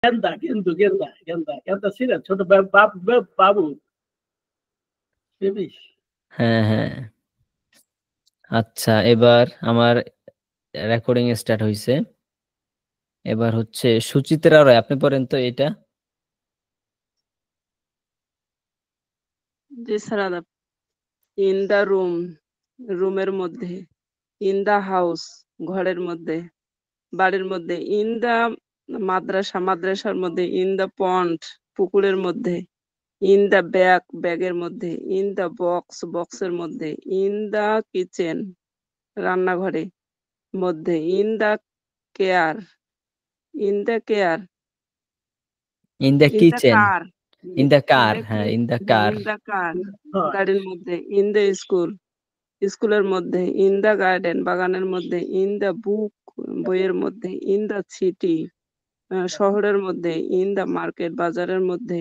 গেন্দা কিন্তু গেন্দা ছিল ছোট বাবু। হ্যাঁ হ্যাঁ, আচ্ছা এবার আমার রেকর্ডিং স্টার্ট হয়েছে। এবার হচ্ছে সুচিত্রা রায়, আপনি পড়েন তো এটা। জি স্যার আদাব। ইন দা রুম, রুমের মধ্যে। ইন দা হাউস, ঘরের মধ্যে, বাড়ির মধ্যে। ইন দা মাদ্রাসা, মাদ্রাসার মধ্যে। ইন দা পন্ড, পুকুরের মধ্যে। ইন দা ব্যাগ, ব্যাগের মধ্যে। ইন দা বক্স, বক্সের মধ্যে। ইন দা কিচেন, রান্নাঘরে মধ্যে। In the care, in the care. In the in the kitchen, car, in the car, হ্যাঁ in the car. In the car, গাড়ির মধ্যে। ইন দা স্কুল, স্কুলের মধ্যে। ইন দা গার্ডেন, বাগানের মধ্যে। ইন দা বুক, বইয়ের মধ্যে। ইন দা সিটি, শহরের মধ্যে। ইন দা মার্কেট, বাজারের মধ্যে।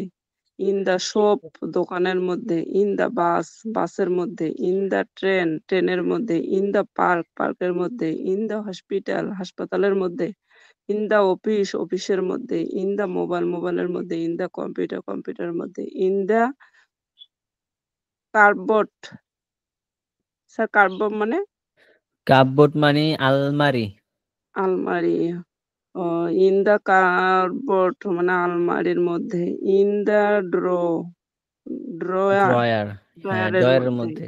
ইন দা শপ, দোকানের মধ্যে। ইন দা বাস, বাসের মধ্যে। ইন দা ট্রেন, ট্রেনের মধ্যে। ইন দা পার্ক, পার্কের মধ্যে। ইন দা হসপিটাল, হাসপাতালের মধ্যে। ইন দা অফিস, অফিসের মধ্যে। ইন দা মোবাইল, মোবাইলের মধ্যে। ইন দা কম্পিউটার, কম্পিউটারের মধ্যে। In the cardboard. Sir cardboard মানে? কাপবোর্ড মানে আলমারি। আলমারি। ইন দা কার্ডবোর্ড মানে আলমারির মধ্যে। ইন দা ড্রয়ার, ড্রয়ার, হ্যাঁ ড্রয়ারের ড্রয়ারের মধ্যে। মধ্যে।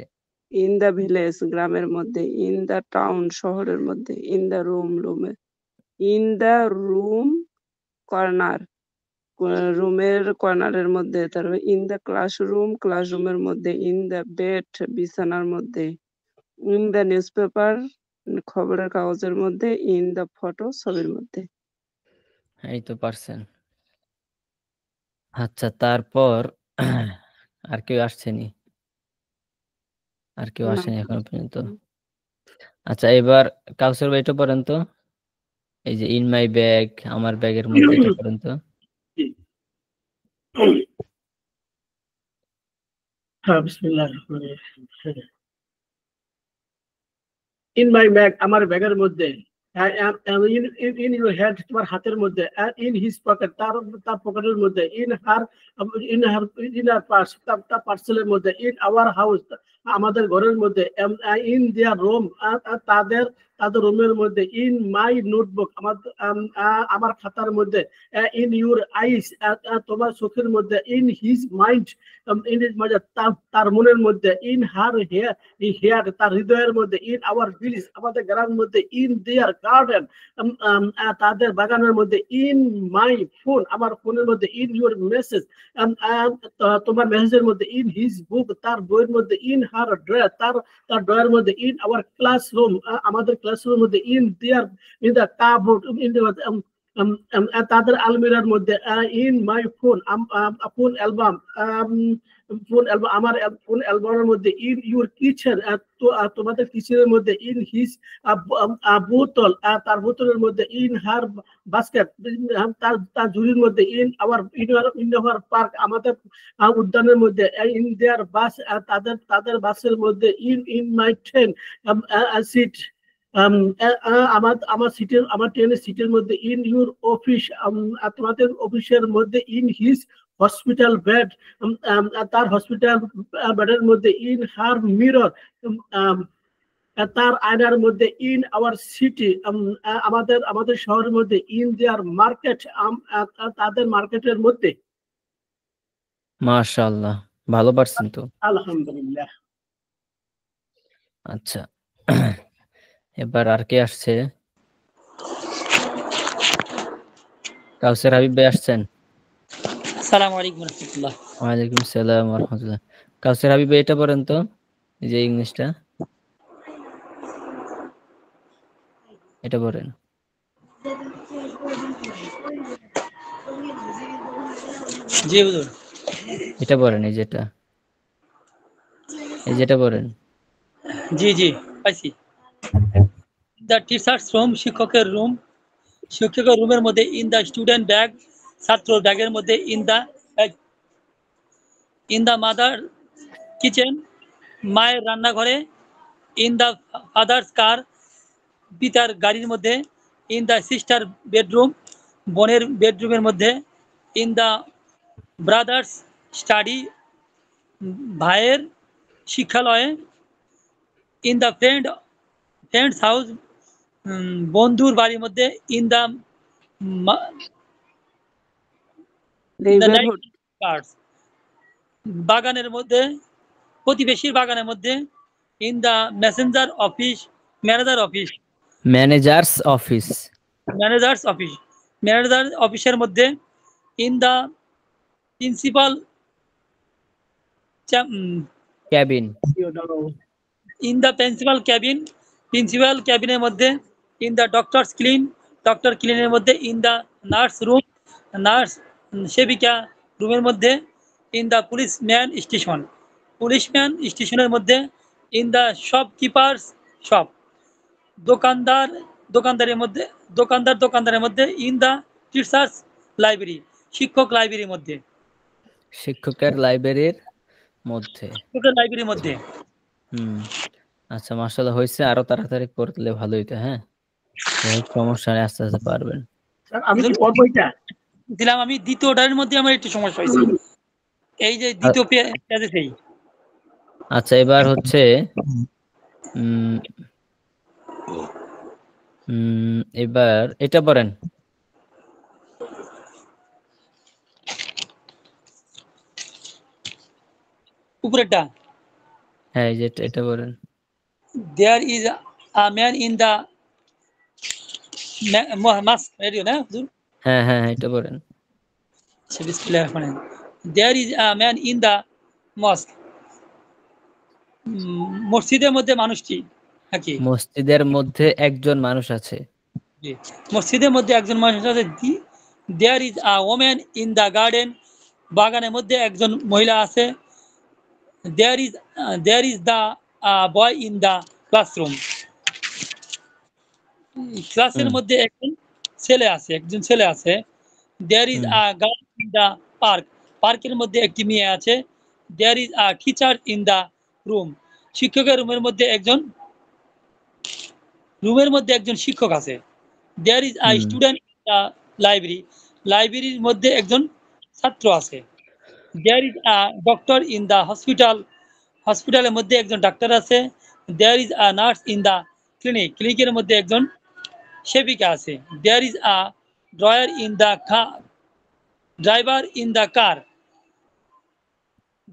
ইন দা ভিলেজ, গ্রামের মধ্যে। ইন দা টাউন, শহরের মধ্যে। ইন দা রুম, রুমে। ইন দা রুম কর্নার, রুমের কর্নারের মধ্যে। তারপরে ইন দা ক্লাসরুম, ক্লাসরুমের মধ্যে। ইন দা বেড, বিছানার মধ্যে। ইন দা নিউজপেপার, খবরের কাগজের মধ্যে। ইন দা ফটো, ছবির মধ্যে। এই তো পারছেন। আচ্ছা তারপর আর কেউ আসছেনি? আর কেউ না। আসেনি এখনো পর্যন্ত। আচ্ছা এবার কাউসার ভাই এটা পড়েন তো, এই যে ইন মাই ব্যাগ, আমার ব্যাগের মধ্যে, এটা পড়েন তো। হ্যাঁ, বিসমিল্লাহির রহমানির রহিম। ইন মাই ব্যাগ, আমার ব্যাগের মধ্যে। ইন ইউর হ্যান্ড, তোমার হাতের মধ্যে। ইন হিজ পকেট, তার পকেটের মধ্যে। ইন হার পার্স, তার পার্সেলের মধ্যে। ইন আওয়ার হাউস, আমাদের ঘরের মধ্যে। ইন দেয়ার রুম, তাদের তাদের রুমের মধ্যে। ইন মাই নোটবুক, আমার খাতার মধ্যে। ইন ইউর আইস, তোমার চোখের মধ্যে। In his mind, in his mind, তার মনের মধ্যে। ইন হার হেয়ার, তার হৃদয়ের মধ্যে। ইন আওয়ার ভিলেজ, আমাদের গ্রামের মধ্যে। ইন দেয়ার গার্ডেন, তাদের বাগানের মধ্যে। ইন মাই ফোন, আমার ফোনের মধ্যে। ইন ইউর মেসেজ, তোমার মেসেজের মধ্যে। ইন হিজ বুক, তার বইয়ের মধ্যে। ইন হার ড্রয়ার, তার ড্রয়ার মধ্যে। ইন আওয়ার ক্লাসরুম, আমাদের ক্লাসরুমের মধ্যে। ইন দা কাপবোর্ড, তাদের আলমিরার মধ্যে। In my phone, phone album, আমার ফোন অ্যালবামের মধ্যে। ইন ইউর কিচেন, তোমাদের কিচেনের মধ্যে। ইন হিজ বোতল, তার বোতলের মধ্যে। ইন হার বাস্কেট, তার ঝুড়ির মধ্যে। ইন আওয়ার পার্ক, আমাদের উদ্যানের মধ্যে। ইন দেয়ার বাস, তাদের বাসের মধ্যে। ইন মাই ট্রেন সিট, আমার ট্রেনের সিটের মধ্যে। ইন ইউর অফিস, তোমাদের অফিসের মধ্যে। ইন হিজ হসপিটাল বেড, তার হসপিটাল বেডের মধ্যে। ইন হার মিরর, তার আয়নার মধ্যে। ইন আওয়ার সিটি, আমাদের শহরের মধ্যে। ইন দেয়ার মার্কেট, তাদের মার্কেটের মধ্যে। মাশাআল্লাহ, ভালো পারছেন তো। আলহামদুলিল্লাহ। আচ্ছা এবার আর কে আসছে? কাউসার হাবিব ভাই আসছেন? আসসালামু আলাইকুম রাহমাতুল্লাহ। ওয়ালাইকুম সালাম ওয়া রাহমাতুল্লাহ। কাউসার হাবিব ভাই এটা পড়েন তো, এই যে ইংলিশটা, এটা পড়েন। জি হুজুর। এটা পড়েন, এই যেটা পড়েন। জি জি পাইছি। দ্য টিচার্স রুম, শিক্ষকের রুম, শিক্ষকের রুমের মধ্যে। ইন দ্য স্টুডেন্ট ব্যাগ, ছাত্র ব্যাগের মধ্যে। ইন দ্য মাদার কিচেন, মায়ের রান্নাঘরে। ইন দ্য ফাদার্স কার, পিতার গাড়ির মধ্যে। ইন দ্য সিস্টার বেডরুম, বোনের বেডরুমের মধ্যে, ইন দ্য ব্রাদার্স স্টাডি, ভাইয়ের শিক্ষালয়ে, ইন দ্য ফ্রেন্ডস হাউস, বন্ধুর বাড়ির মধ্যে, ইন দ্য নেইবারহুড, বাগানের মধ্যে, প্রতিবেশীর বাগানের মধ্যে, in the manager office, manager's office, manager অফিসের মধ্যে, in the principal cabin, in the principal ক্যাবিনের মধ্যে, ইন দ্য ডক্টর ক্লিনের মধ্যে, ইন দ্য নার্স সেবিকা রুমের মধ্যে, ইন দ্য পুলিশম্যান স্টেশনের মধ্যে, ইন দ্য শপকিপার্স শপ, দোকানদারের মধ্যে, ইন দ্য টিচার্স লাইব্রেরি শিক্ষকের লাইব্রেরির মধ্যে। আচ্ছা, মাশাআল্লাহ হয়েছে। আরো তাড়াতাড়ি করলে ভালো হইতো। হ্যাঁ, সমস্যা নেই, আস্তে আস্তে পারবেন। আমি কি পড়বো এটা? দিলাম আমি দ্বিতীয়টার মধ্যে আমার একটু সমস্যা হয়েছে, এই যে দ্বিতীয় পেজে সেই। আচ্ছা, এবার হচ্ছে এবার এটা পড়েন। উপরেরটা? হ্যাঁ, এই যে এটা পড়েন। There is a man in the mosque, radio না হুজুর? হ্যাঁ হ্যাঁ, এটা পড়েন। বিসমিল্লাহির রহমানির রহিম। There is a man in the mosque, মসজিদের মধ্যে মানুষটি নাকি? মসজিদের মধ্যে একজন মানুষ আছে। মসজিদের মধ্যে একজন মানুষ আছে। There is a woman in the garden, বাগানের মধ্যে একজন মহিলা আছে। There is the boy in the classroom, ক্লাসের মধ্যে একজন ছেলে আছে। There is a girl in the park, পার্কের মধ্যে একটি মেয়ে আছে। There is a teacher in the room, শিক্ষকের রুমের মধ্যে একজন শিক্ষক আছে। There is a student in the library, লাইব্রেরির মধ্যে একজন ছাত্র আছে। There is a doctor in the hospital, হসপিটালের মধ্যে একজন ডাক্তার আছে। There is a nurse in the clinic, ক্লিনিকের মধ্যে একজন সেবিকা আছে। There is a driver in the car,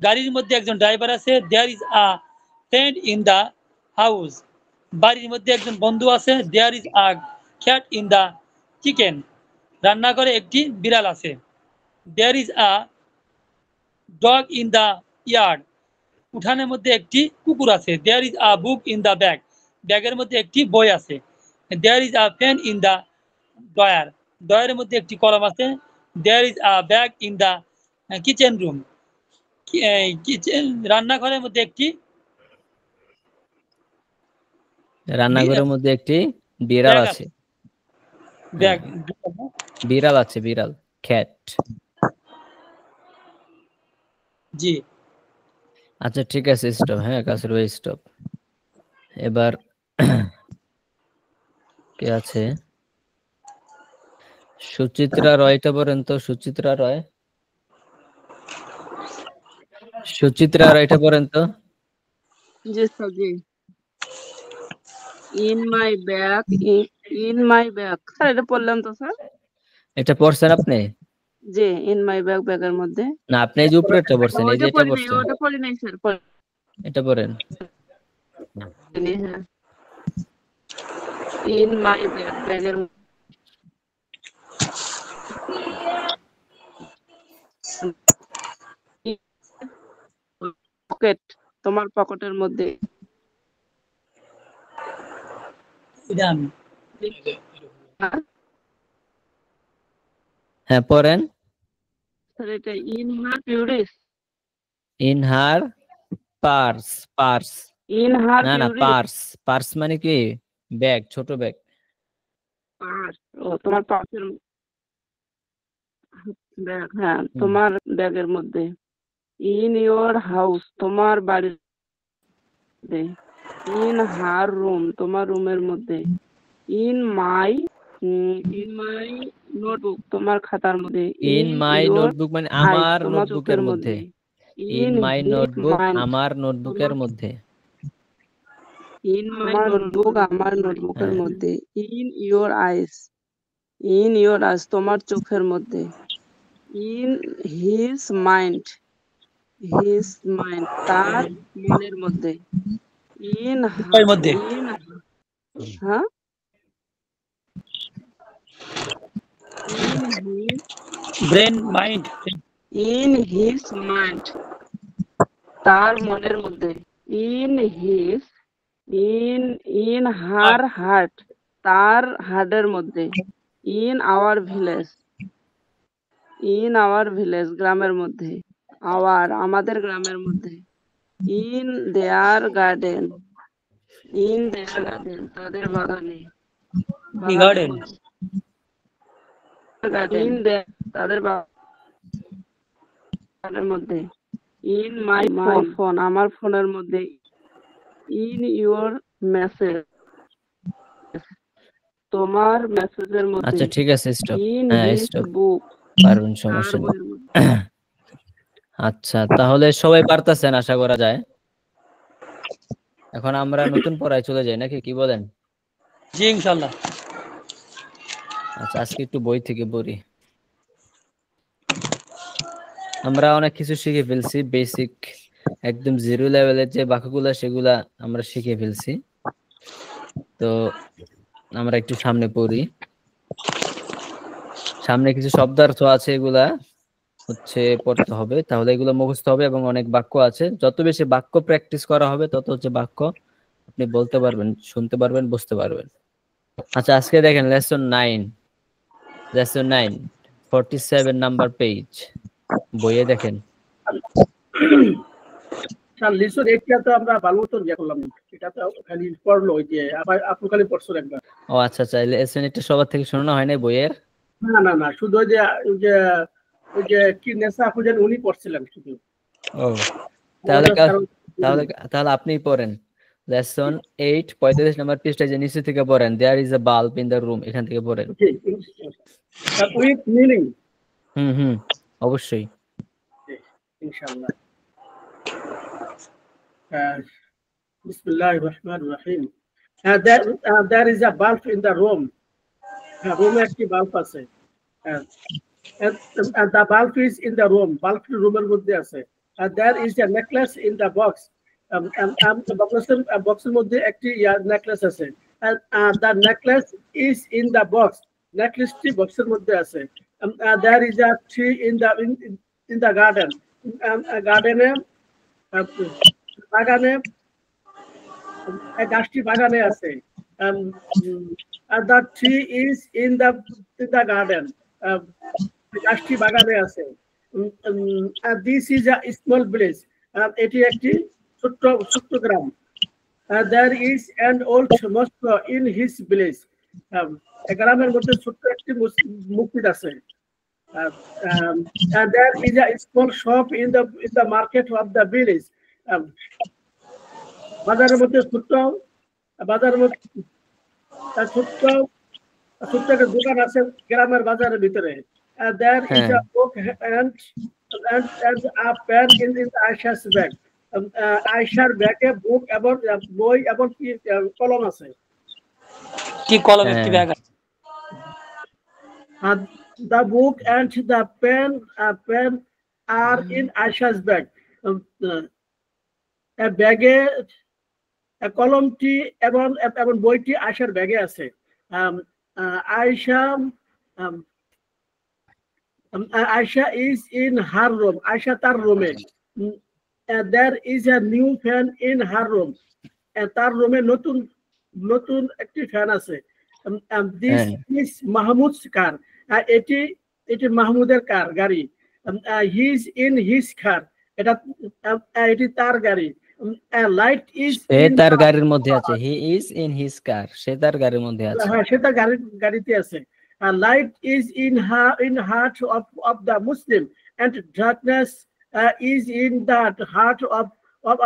গাড়ির মধ্যে একজন ড্রাইভার আছে। There is a friend in the house, বাড়ির মধ্যে একজন বন্ধু আছে। There is a cat in the kitchen, রান্নাঘরে একটি বিড়াল আছে। There is a dog in the yard, উঠানের মধ্যে একটি কুকুর আছে। There is a book in the bag, ব্যাগের মধ্যে একটি বই আছে। There is a pen in the drawer, ড্রয়ারের মধ্যে একটি কলম আছে। There is a bag in the kitchen room, রান্নাঘরের মধ্যে একটি বিড়াল আছে। বিড়াল, ক্যাট। জি আচ্ছা, ঠিক আছে, স্টপ। হ্যাঁ, কাসির ভাই স্টপ। এবার কে আছে? সুচিত্রা রয়টা পড়েন তো। সুচিত্রা রয়টা পড়েন তো। জি স্যার, জি। ইন মাই ব্যাগ, স্যার এটা পড়লাম তো স্যার। এটা পড়ছেন আপনি? জি, ইন মাই ব্যাগের মধ্যে। না, আপনি এই যে উপরেরটা পড়ছেন, এই যে এটা পড়ছেন। ওটা পড়ি নাই স্যার। এটা পড়েন। ইন মাই ব্যাগের পকেট, তোমার পকেটের মধ্যে। হ্যাঁ, পড়েন। স্যার এটা in her purse, in her purse. In her না, পার্স মানে কি? ব্যাগ, ছোট ব্যাগ। পার্স, ও তোমার পার্সের ব্যাগ। হ্যাঁ, তোমার ব্যাগের মধ্যে। ইন ইয়োর হাউস, তোমার বাড়ির মধ্যে। ইন হার রুম, তোমার রুমের মধ্যে। In my in my notebook তোমার খাতার মধ্যে, ইন মাই ইউর নোটবুক মানে আইস আমার তোমার নোটবুকের চোখের মধ্যে। মধ্যে, in my his notebook mind আমার নোটবুকের মধ্যে। ইন মাই নোটবুক আমার নোটবুকের হ্যাঁ। মধ্যে, ইন ইউর আইস তোমার চোখের মধ্যে, ইন হিজ মাইন্ড তার মনের মধ্যে, ইন এর মধ্যে হ্যাঁ in his brain mind in his mind তার মনের মধ্যে, in his in her heart তার হার্টের মধ্যে, ইন আওয়ার ভিলেজ গ্রামের মধ্যে, আমাদের গ্রামের মধ্যে, ইন দেয়ার গার্ডেন তাদের বাগানে কি গার্ডেন তাদের বাগানের মধ্যে, ইন মাই ফোন আমার ফোনের মধ্যে, ইন ইউর মেসেজ তোমার মেসেজের মধ্যে, আচ্ছা ঠিক আছে, স্টপ। ইন হ্যাঁ হিজ স্টপ, বুক পারবেন, সমস্যা নেই। আচ্ছা, তাহলে সবাই পারতেছেন আশা করা যায়। এখন আমরা নতুন পড়ায় চলে যাই নাকি, কি বলেন? জি ইনশাআল্লাহ। আচ্ছা, আজকে একটু বই থেকে পড়ি। আমরা অনেক কিছু শিখে ফেলছি, বেসিক একদম জিরো লেভেলের যে বাক্যগুলা সেগুলা আমরা শিখে ফেলছি। তো আমরা একটু সামনে পড়ি। সামনে কিছু শব্দার্থ আছে, এগুলা হচ্ছে পড়তে হবে, তাহলে এগুলো মুখস্থ হবে। এবং অনেক বাক্য আছে, যত বেশি বাক্য প্র্যাকটিস করা হবে তত হচ্ছে বাক্য আপনি বলতে পারবেন, শুনতে পারবেন, বুঝতে পারবেন। আচ্ছা, আজকে দেখেন লেসন 9 47 নাম্বার পেজ, বইয়ে দেখেন। লিসন এইটা তো আমরা ভালো মতন ইয়ে করলাম, এটা তো খালি পড়লো ওই যে আবার আপনি খালি পড়ছেন একবার। ও আচ্ছা আচ্ছা, লেসন এটা সবার থেকে শোনানো হয় না বইয়ের? না শুধু ওই যে কি নেশা খুঁজেন উনি পড়ছিলেন শুধু। ও তাহলে তাহলে তাহলে আপনিই পড়েন। লেসন 8 45 নাম্বার পেজটা যে নিচে থেকে পড়েন, there is a bulb in the room, এখান থেকে পড়েন। With meaning. হুম অবশ্যই ইনশাআল্লাহ। বিসমিল্লাহির রহমানির রহিম। There is a bulb in the room. রুমে একটি বাল্ব আছে। And the bulb is in the room. Bulb রুমের মধ্যে আছে। There is a necklace in the box. বক্সের মধ্যে একটি নেকলেস আছে। The necklace is in the box. নেকলেসটি বক্সের মধ্যে আছে। There is a tree in the garden. বাগানে গাছটি বাগানে আছে। The tree is in the garden. গাছটি বাগানে আছে। This is a small village. এটি একটি ছোট্ট গ্রাম। There is an old mosque in his village. গ্রামের মধ্যে ছোট্ট একটি মসজিদ আছে। There is a small shop in the market of the village. বাজারের মধ্যে ছোট্ট একটা দোকান আছে গ্রামের বাজারের ভিতরে। There is a book and a pen in Aisha's bag. আয়েশার ব্যাগে বুক এবং বই এবং কলম আছে। কি কলম একটি ব্যাগ আছে। The book and the pen are in Aisha's bag. ব্যাগে কলমটি এবং বইটি আয়েশার ব্যাগে আছে। Aisha is in her room. Ayesha তার রুমে। There is a new fan in her room. তার রুমে নতুন একটি ফ্যান আছে। This is Mahmoud's car. এটি মাহমুদের গাড়ি। He is in his car. এটি তার গাড়ি। Light is সে তার গাড়ির মধ্যে আছে। He is in his car. সে তার গাড়ির মধ্যে আছে। হ্যাঁ, সে তার গাড়িতে আছে। Light is in heart of the Muslim, and darkness is in the heart of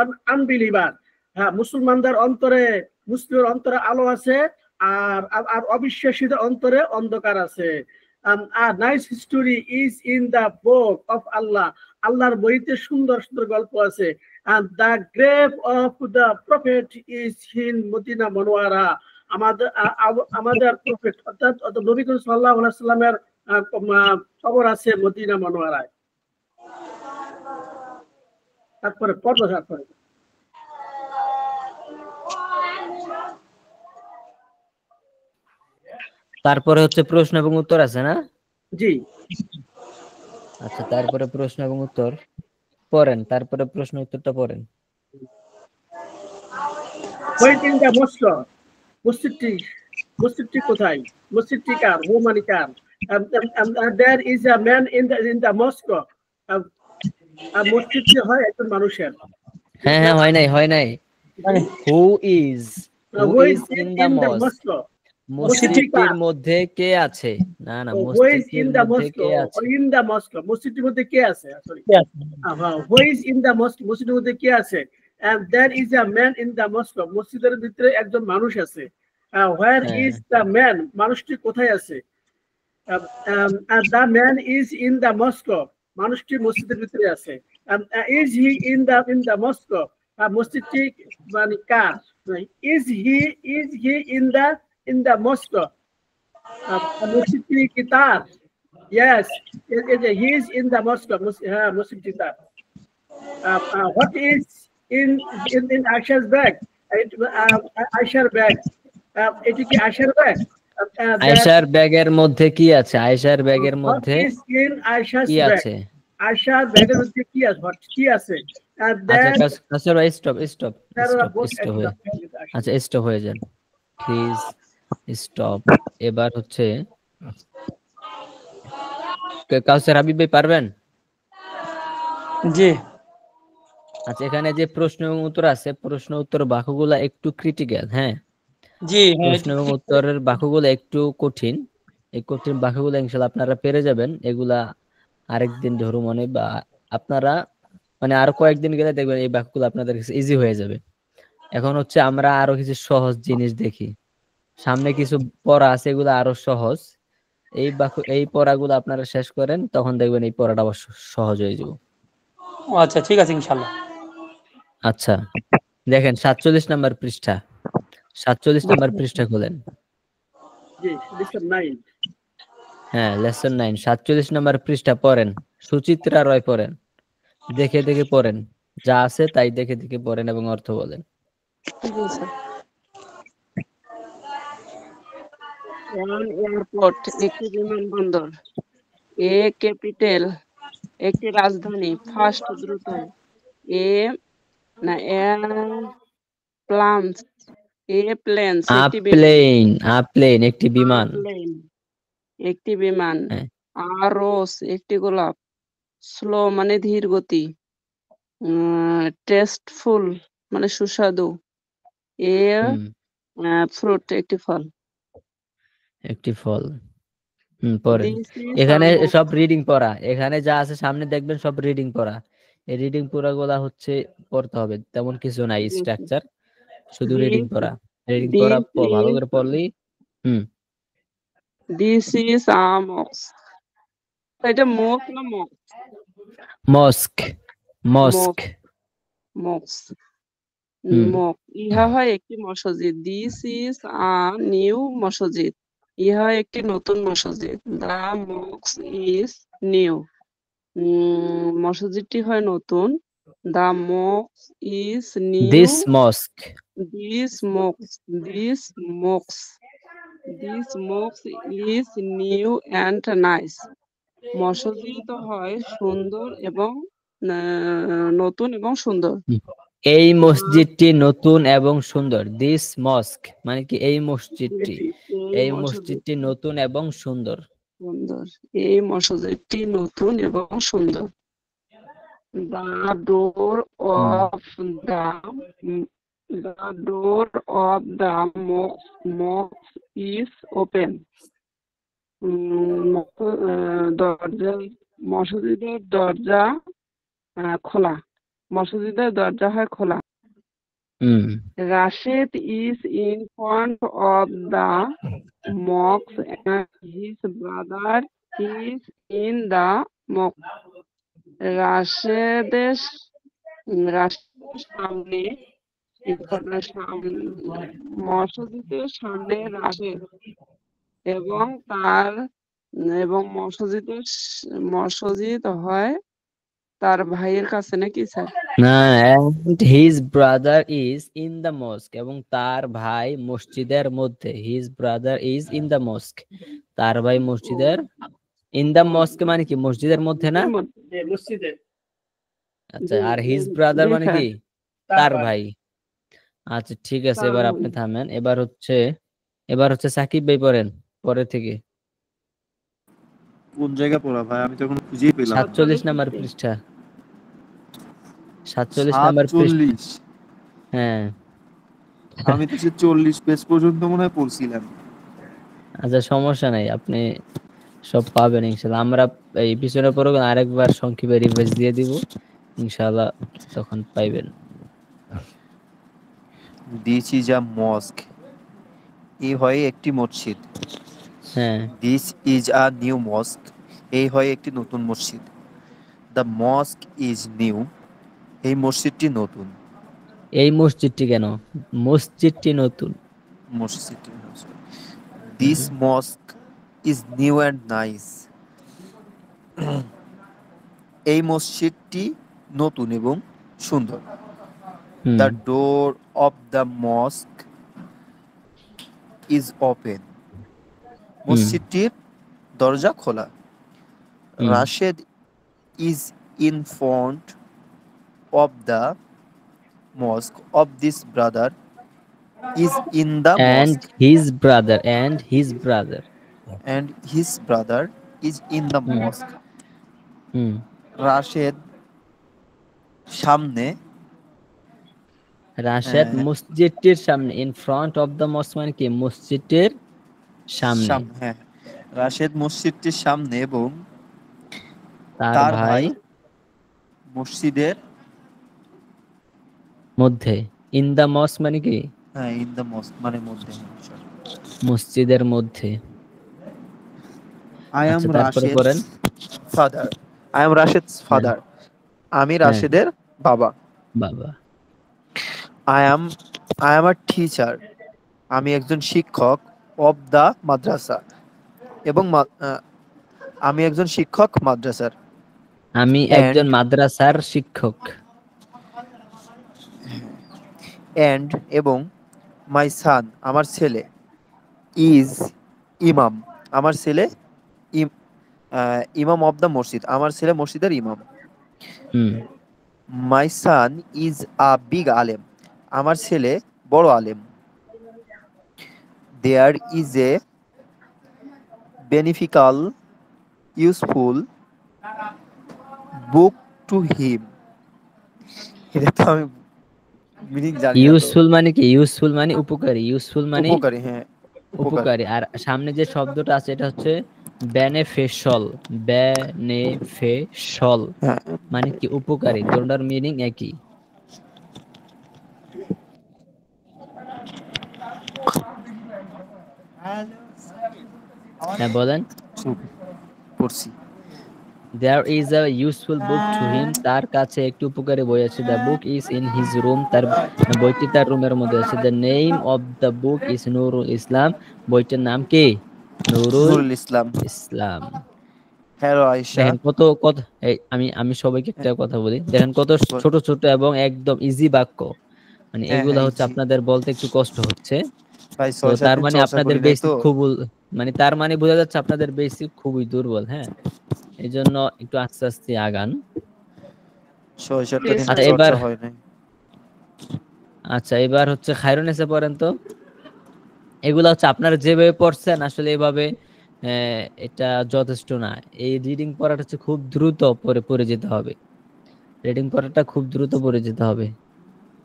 an unbeliever. হ্যাঁ, মুসলমানদের অন্তরে, মুসলিমের অন্তরে আলো আছে, আর অবিশ্বাসীদের অন্তরে অন্ধকার আছে। A nice history is in the book of Allah. আল্লাহর বইতে সুন্দর সুন্দর গল্প আছে। And the grave of the prophet is in Medina Munawwara. আমাদের প্রফেট অর্থাৎ নবী করিম সাল্লাল্লাহু আলাইহি সাল্লামের কবর আছে মদিনা মনোয়ারায়। তারপরে তারপরে হচ্ছে প্রশ্ন এবং উত্তর আছে না? জি। আচ্ছা, তারপরে প্রশ্ন এবং উত্তর পড়েন, তারপরে প্রশ্ন উত্তরটা পড়েন। ওয়েটিংটা মসজিদটি কোথায়? মসজিদটি কার? রোমানি কার? There is a man in the mosque. মসজিদটি হয় একজন মানুষের। হ্যাঁ, হয় নাই। Who is in the mosque? মসজিদের মধ্যে কে আছে? না, মসজিদের মধ্যে কে আছে? In the mosque, মসজিদের মধ্যে কে আছে? Sorry, who is in the mosque? মসজিদের মধ্যে কে আছে? And there is a man in the mosque. মসজিদের ভিতরে একজন মানুষ আছে। Where is the man? মানুষটি কোথায় আছে? And the man is in the mosque. মানুষটি মসজিদের ভিতরে আছে। Is he in the mosque? মসজিদটি মানে কার? Is he in the mosque? মসজিদটি কি তার? Yes, he is in the mosque. মসজিদটি তার। What is in Aisha's bag? Aisha's bag. এটি কি আয়েশার ব্যাগ? আয়েশার ব্যাগের মধ্যে কি আছে? আয়েশার ব্যাগের মধ্যে কি আছে? আয়েশার ব্যাগের মধ্যে কি আছে? আচ্ছা ভাই, স্টপ। আচ্ছা, স্টপ হয়ে যান প্লিজ, স্টপ। এবার হচ্ছে কাউসার হাবিব ভাই পারবেন? জি। আচ্ছা, এখানে যে প্রশ্ন এবং উত্তর আছে, প্রশ্ন উত্তর বাক্যগুলা একটু ক্রিটিক্যাল। হ্যাঁ জি, প্রশ্ন এবং উত্তরের বাক্যগুলো একটু কঠিন। এই কঠিন বাক্যগুলো ইনশাআল্লাহ আপনারা পেরে যাবেন। এগুলা আরেকদিন ধরো মনে, বা আপনারা মানে আরো কয়েকদিন গেলে দেখবেন এই বাক্যগুলো আপনাদের কাছে ইজি হয়ে যাবে। এখন হচ্ছে আমরা আরো কিছু সহজ জিনিস দেখি। সামনে কিছু পড়া আছে, এগুলো আরো সহজ। এই পড়াগুলো আপনারা শেষ করেন, তখন দেখবেন এই পড়াটা অবশ্য সহজ হয়ে যাবে। আচ্ছা, ঠিক আছে ইনশাআল্লাহ। আচ্ছা, দেখেন 47 নাম্বার পৃষ্ঠা। 47 নাম্বার পৃষ্ঠা খোলেন। হ্যাঁ, লেসন 9 47 নাম্বার পৃষ্ঠা পড়েন। সুচিত্রা রয় পড়েন, দেখে পড়েন, যা আছে তাই দেখে পড়েন এবং অর্থ বলেন। এয়ারপোর্ট একটি বিমানবন্দর। এ ক্যাপিটাল একটি রাজধানী। ফাস্ট দ্রুত। প্লেনস একটি বিমান। একটি বিমান। রোজ একটি গোলাপ। স্লো মানে ধীর গতি। টেস্টফুল মানে সুস্বাদু। ফ্রুট একটি ফল। পড়েন। এখানে সব রিডিং পড়া, এখানে যা আছে সামনে দেখবেন সব রিডিং পড়া। এই রিডিং পড়াগুলা হচ্ছে পড়তে হবে, তেমন কিছু নাই স্ট্রাকচার, শুধু রিডিং পড়া। রিডিং পড়া ভালো করে পড়লেই। This is a mosque. এটা মস্ক না মস্ক? মস্ক। ইহা হয় একটি মসজিদ। দিস ইজ আ নিউ মসজিদ। ইহা একটি নতুন মসজিদ। The mosque is new. মসজিদটি হয় নতুন। The mosque is new. This mosque is new and nice. মসজিদ হয় সুন্দর এবং নতুন এবং সুন্দর। এই মসজিদটি নতুন এবং সুন্দর। দিস মস্ক মানে কি? এই মসজিদটি নতুন এবং সুন্দর। এই মসজিদটি নতুন এবং সুন্দর। The door of the mosque is open. মসজিদের দরজা খোলা। মসজিদের দরজা হয় খোলা। Rashid is in front of the mosque and his brother is in the mosque. রাশেদের সামনে মসজিদের সামনে রাশেদ এবং মসজিদ হয় তার ভাইয়ের কাছে নাকি স্যার? না, and his brother is in the mosque এবং তার ভাই মসজিদের মধ্যে। his brother is in the mosque, তার ভাই মসজিদের। in the mosque মানে কি মসজিদের মধ্যে না? মসজিদে। আচ্ছা, আর his brother মানে স্যার। কি তার ভাই। আচ্ছা ঠিক আছে, এবার আপনি থামেন। এবার হচ্ছে সাকিব ভাই পড়েন পরে থেকে। কোন জায়গা পড়া ভাই, আমি তো এখন খুঁজেই পেলাম না। 47 নাম্বার পৃষ্ঠা। 47 নাম্বার পৃষ্ঠা। 47? হ্যাঁ, আমি তো 40 পেজ পর্যন্ত মনে হয় পড়ছিলাম। আচ্ছা সমস্যা নাই, আপনি সব পাবেন ইনশাআল্লাহ। আমরা এই পিছনে পড়ে আরেকবার সংক্ষেপে রিভাইজ দিয়ে দিব ইনশাআল্লাহ, তখন পাইবেন। দিস ইজ আ মস্ক, এই হয় একটি মসজিদ। হ্যাঁ, দিস ইজ আ নিউ মস্ক, এই হয় একটি নতুন মসজিদ। দ্য মস্ক ইজ নিউ, এই মসজিদটি নতুন। এই মসজিদটি কেন? মসজিদটি নতুন। মসজিদটি, this mosque is new and nice, এই মসজিদটি নতুন এবং সুন্দর। The door of the mosque is open, মসজিদটির দরজা খোলা। Rashed is in front of the mosque of this brother is in the and mosque his brother and his brother is in the mosque. Rashed সামনে, রাশেদ মসজিদটির সামনে। in front of the mosque মানে কি মসজিদের সামনে। হ্যাঁ, রাশেদ মসজিদটির সামনে এবং তার ভাই মসজিদের মধ্যে। in the mosque মানে কি? হ্যাঁ, in the mosque মানে মধ্যে। মসজিদের মধ্যে। I am Rashid's father. I am Rashid's father. আমি রাশেদের বাবা। I am a teacher. আমি একজন শিক্ষক of the মাদ্রাসা, এবং আমি একজন শিক্ষক মাদ্রাসার। আমি একজন মাদ্রাসার শিক্ষক। and এবং my son আমার ছেলে is imam, আমার ছেলে ইমাম of the মসজিদ, আমার ছেলে মসজিদের ইমাম। my son is a big alim, আমার ছেলে বড় আলেম। there is a beneficial useful book to him, এটা তো আমি মিনিং জানি না। ইউজফুল মানে কি? ইউজফুল মানে উপকারী। ইউজফুল মানে উপকারী। হ্যাঁ, উপকারী। আর সামনে যে শব্দটা আছে এটা হচ্ছে বেনিফিশিয়াল। বেনিফিশিয়াল মানে কি উপকারী। দুটোর মিনিং একই। হ্যাঁ বলেন। পড়ছি। There is a useful book to him, তার কাছে একটি উপকারী বই আছে। The book is in his room, তার বইটি তার রুমের মধ্যে আছে। The name of the book is Nurul Islam, বইটার নাম কি? নুরুল ইসলাম। হ্যালো আয়েশা, দেখেন কত আমি সবাইকে একটা কথা বলি, দেখেন কত ছোট ছোট এবং একদম ইজি বাক্য। মানে এগুলা হচ্ছে আপনাদের বলতে একটু কষ্ট হচ্ছে। তার মানে আপনাদের বেসিক খুব, মানে তার মানে বোঝা যাচ্ছে আপনাদের বেসিক খুবই দুর্বল। হ্যাঁ, এই জন্য একটু আস্তে আস্তে আগান। আচ্ছা এবার হচ্ছে খায়রুন্নেসা পড়েন তো। এগুলা হচ্ছে আপনারা যেভাবে পড়ছেন আসলে এভাবে এটা যথেষ্ট না। এই রিডিং পড়াটা হচ্ছে খুব দ্রুত পড়ে যেতে হবে। রিডিং পড়াটা খুব দ্রুত পড়ে যেতে হবে।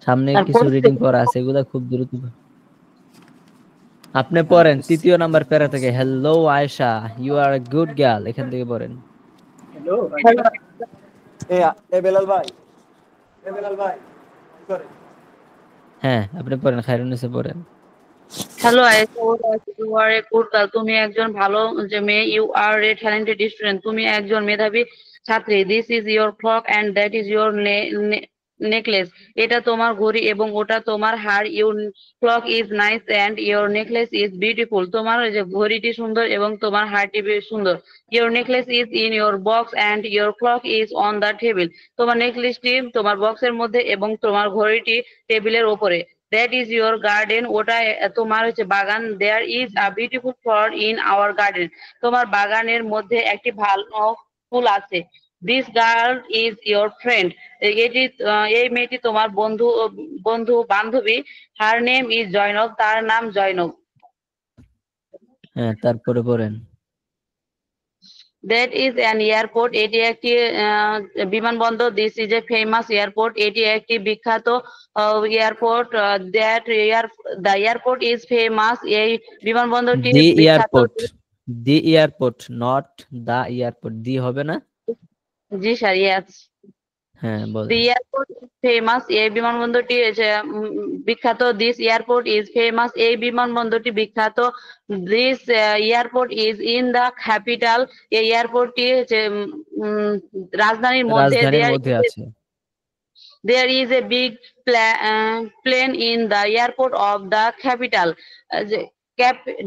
সামনে কিছু রিডিং পড়া আছে, এগুলা খুব দ্রুত। আপনি পড়েন 3 নাম্বার প্যারা থেকে। Hello Ayesha, you are a good girl, এখান থেকে পড়েন। হ্যালো এ বেলাল ভাই, কি করে? হ্যাঁ আপনি পড়েন, খায়রুন্নেসা পড়েন। Hello, I thought that you are a good girl. তুমি একজন ভালো যে মেয়ে। You are a talented student. তুমি একজন মেধাবী ছাত্রী। This is your clock and that is your necklace. এটা তোমার ঘড়ি এবং ওটা তোমার হার। Your clock is nice and your necklace is beautiful. তোমার ওই যে ঘড়িটি সুন্দর এবং তোমার হারটি বেশ সুন্দর। Your necklace is in your box and your clock is on the table. তোমার নেকলেসটি তোমার বক্সের মধ্যে এবং তোমার ঘড়িটি টেবিলের ওপরে। That is your garden. ওটা তোমার হচ্ছে বাগান। There is a beautiful flower in our garden. তোমার বাগানের মধ্যে একটি ভালো ফুল আছে। This girl is your friend. এই মেয়েটি তোমার বান্ধবী। Her name is Zainab. তার নাম জয়নব। হ্যাঁ তারপরে পড়েন। That is an airport. এটি একটি বিমানবন্দর। This is a famous airport. এটি একটি বিখ্যাত airport. The airport is famous. এই বিমানবন্দরটি দি বিখ্যাত। এয়ারপোর্ট নট দা এয়ারপোর্ট, দি হবে না? জি স্যার, yes. হ্যাঁ বলেন। The airport is famous. এই বিমানবন্দরটি বিখ্যাত। This airport is famous. এই বিমানবন্দরটি বিখ্যাত। This airport is in the capital. এই এয়ারপোর্টটি রাজধানীর মধ্যে। আছে। There is a big plane in the airport of the capital.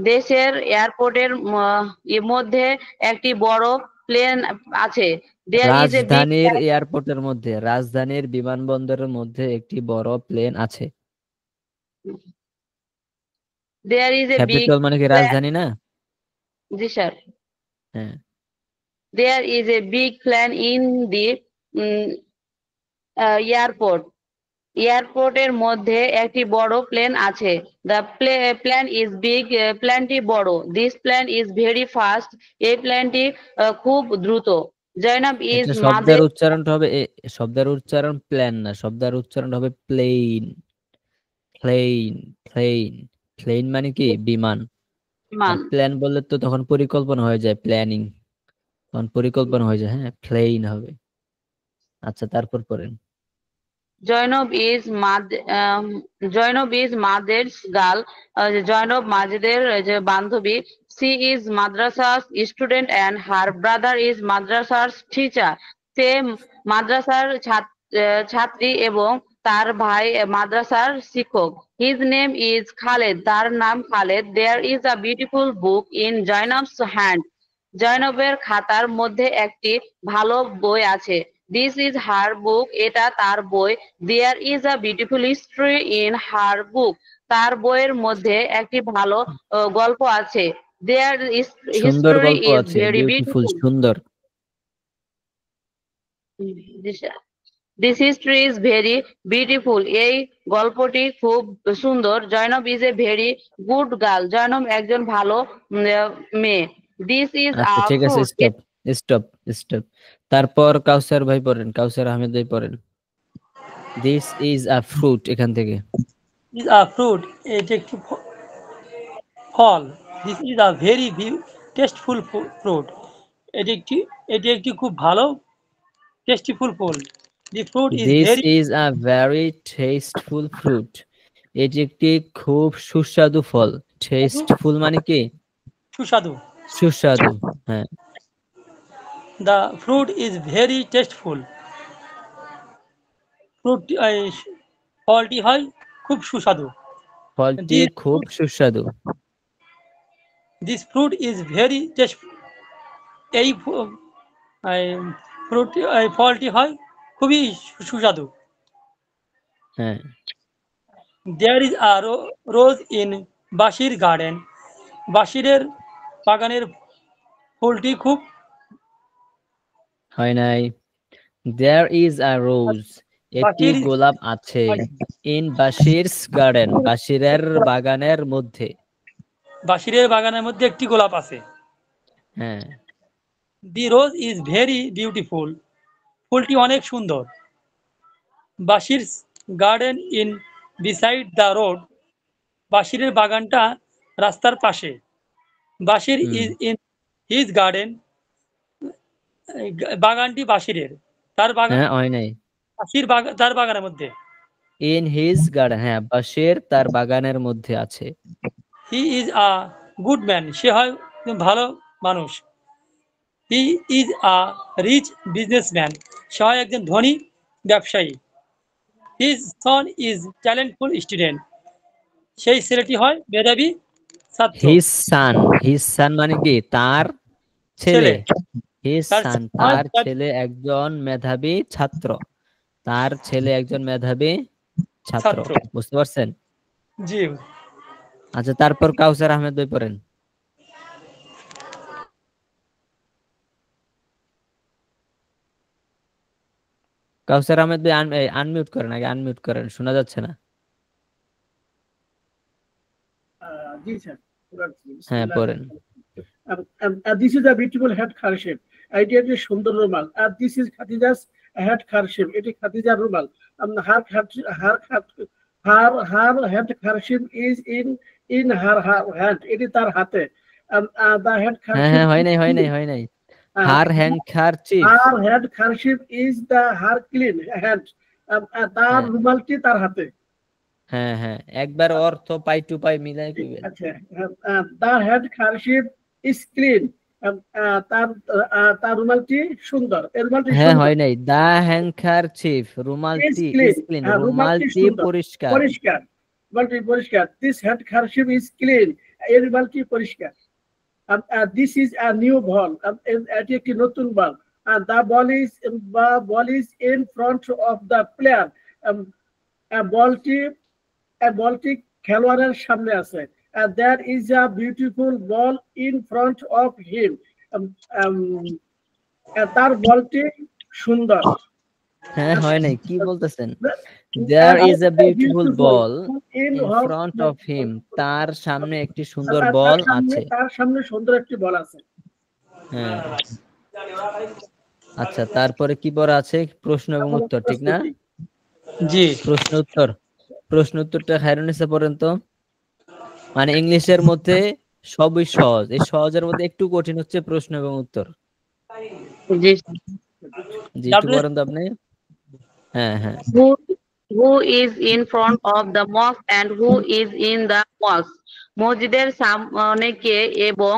দেশের এয়ারপোর্টের মধ্যে একটি বড় প্লেন আছে। রাজধানীর এয়ারপোর্টের মধ্যে, রাজধানীর বিমানবন্দরের মধ্যে একটি বড় প্লেন আছে। There is a big capital মানে কি রাজধানী না? জি স্যার। হ্যাঁ। There is a big plane in the airport. এয়ারপোর্টের মধ্যে একটি বড় প্লেন আছে। The plane is big. প্লেনটি বড়। This plane is very fast. এই প্লেনটি খুব দ্রুত। জয়নব is শব্দের উচ্চারণটা হবে, শব্দের উচ্চারণ প্লেন না, শব্দের উচ্চারণ হবে প্লেন। প্লেন প্লেন প্লেন মানে কি বিমান। প্ল্যান বললে তো তখন পরিকল্পনা হয়ে যায়, প্ল্যানিং, তখন পরিকল্পনা হয়ে যায়। হ্যাঁ প্লেন হবে। আচ্ছা তারপর পড়েন। জয়নব is মাদের গার্ল। জয়নব মাজেদের যে বান্ধবী। She is madrasa's student and her brother is madrasa's teacher. সে মাদ্রাসার ছাত্রী এবং তার ভাই মাদ্রাসার শিক্ষক। His name is Khaled. তার নাম Khaled. There is a beautiful book in Zainab's hand. জয়নবের খাতার মধ্যে একটি ভালো বই আছে। This is her book. এটা তার বই। There is a beautiful history in her book. তার বইয়ের মধ্যে একটি ভালো গল্প আছে। Their history is very beautiful. সুন্দর। This history is very beautiful. এই গল্পটি খুব সুন্দর। Zainab is a very good girl. Zainab একজন ভালো মেয়ে। This is a ঠিক আছে, স্টপ। তারপর কাউসার ভাই পড়েন, কাউসার আহমেদ ভাই পড়েন। This is a fruit, এখান থেকে। Is a fruit. এটি একটি ফল। This is a very tasteful fruit. এটি একটি খুব ভালো tasteful fall. The fruit is This is a very tasteful fruit. এটি একটি খুব সুস্বাদু ফল। টেস্টফুল মানে কি? সুস্বাদু। হ্যাঁ। The fruit is very tasteful. ফলটি হয় খুব সুস্বাদু। ফলটি খুব সুস্বাদু। This fruit is very tasteful. এই ফলটি হয় খুবই সুস্বাদু। হ্যাঁ। There is a rose in Bashir garden. বাশিরের বাগানের ফুলটি খুব হয় নাই। There is a rose. একটি গোলাপ আছে। In Bashir's garden. বাশিরের বাগানের মধ্যে। বাশিরের বাগানের মধ্যে একটি গোলাপ আছে। হ্যাঁ। The rose is very beautiful. ফুলটি অনেক সুন্দর। Bashir's garden in beside the road. বাশিরের বাগানটা রাস্তার পাশে। Bashir is in his garden. বাগানটি বাশিরের। তার বাগান হয় নাই। বাশির তার বাগানের মধ্যে। ইন হিজ গার্ডেন, হ্যাঁ, বাশের তার বাগানের মধ্যে আছে। He is a good man, সে হয় ভালো মানুষ। He is a rich businessman, সে হয় একজন ধনী ব্যবসায়ী। His son is talentful student, সেই ছেলেটি হয় মেধাবী ছাত্র। হিজ সান মানে কি? তার ছেলে। ছেলে, হিজ তার সান, ছেলে হয় তার ছেলে একজন মেধাবী ছাত্র। তার ছেলে একজন মেধাবী ছাত্র। ছাত্র। বুঝতে পারছেন? জি। আচ্ছা, তারপর কাউসার আহমেদ ভাই পড়েন। কাউসার আহমেদ ভাই আনমিউট করেন, আগে আনমিউট করেন, শোনা যাচ্ছে না। জি স্যার। হ্যাঁ, পড়েন। This is a beautiful head kerchief. এটি একটি সুন্দর রুমাল। This is Khadija's head kerchief. এটি খাদিজার রুমাল। Her head kerchief is in her hand. এটি তার হাতে। The head হ্যাঁ kerchief. হ্যাঁ, হয় নাই। হার handkerchief. Her head kerchief is her clean hand. তার রুমালটি তার হাতে। হ্যাঁ, একবার অর্থ পাই টু পাই মিলাই কইবেন। আচ্ছা, the head kerchief is clean. তার রুমালটি সুন্দর। এর রুমালটি হ্যাঁ, সুন্দর। হয় নাই। দা হ্যান্ডকারচিফ, রুমালটি ইজ ক্লিন, রুমালটি পরিষ্কার। রুমালটি পরিষ্কার। This head kerchief is clean. এর রুমালটি পরিষ্কার। This is a new ball. এটি একটি নতুন বল। The ball is in front of the player. বলটি খেলোয়াড়ের সামনে আছে। There is a beautiful ball in front of him. তার বলটি সুন্দর। হ্যাঁ, হয় নাই, কি বলতেছেন? There is a beautiful ball in front of him. তার সামনে একটি সুন্দর বল আছে। তার সামনে সুন্দর একটি বল আছে। হ্যাঁ। আচ্ছা, তারপরে কি পড়া আছে? প্রশ্ন এবং উত্তর, ঠিক না? জি। প্রশ্ন উত্তরটা খায়রুন্নিসা পড়েন তো। মানে ইংলিশের মধ্যে সবই সহজ, এই সহজের মধ্যে একটু কঠিন হচ্ছে প্রশ্ন এবং উত্তর। জি। একটু পড়েন তো আপনি। হ্যাঁ। Who is in front of the mosque and who is in the mosque? মসজিদের সামনে কে এবং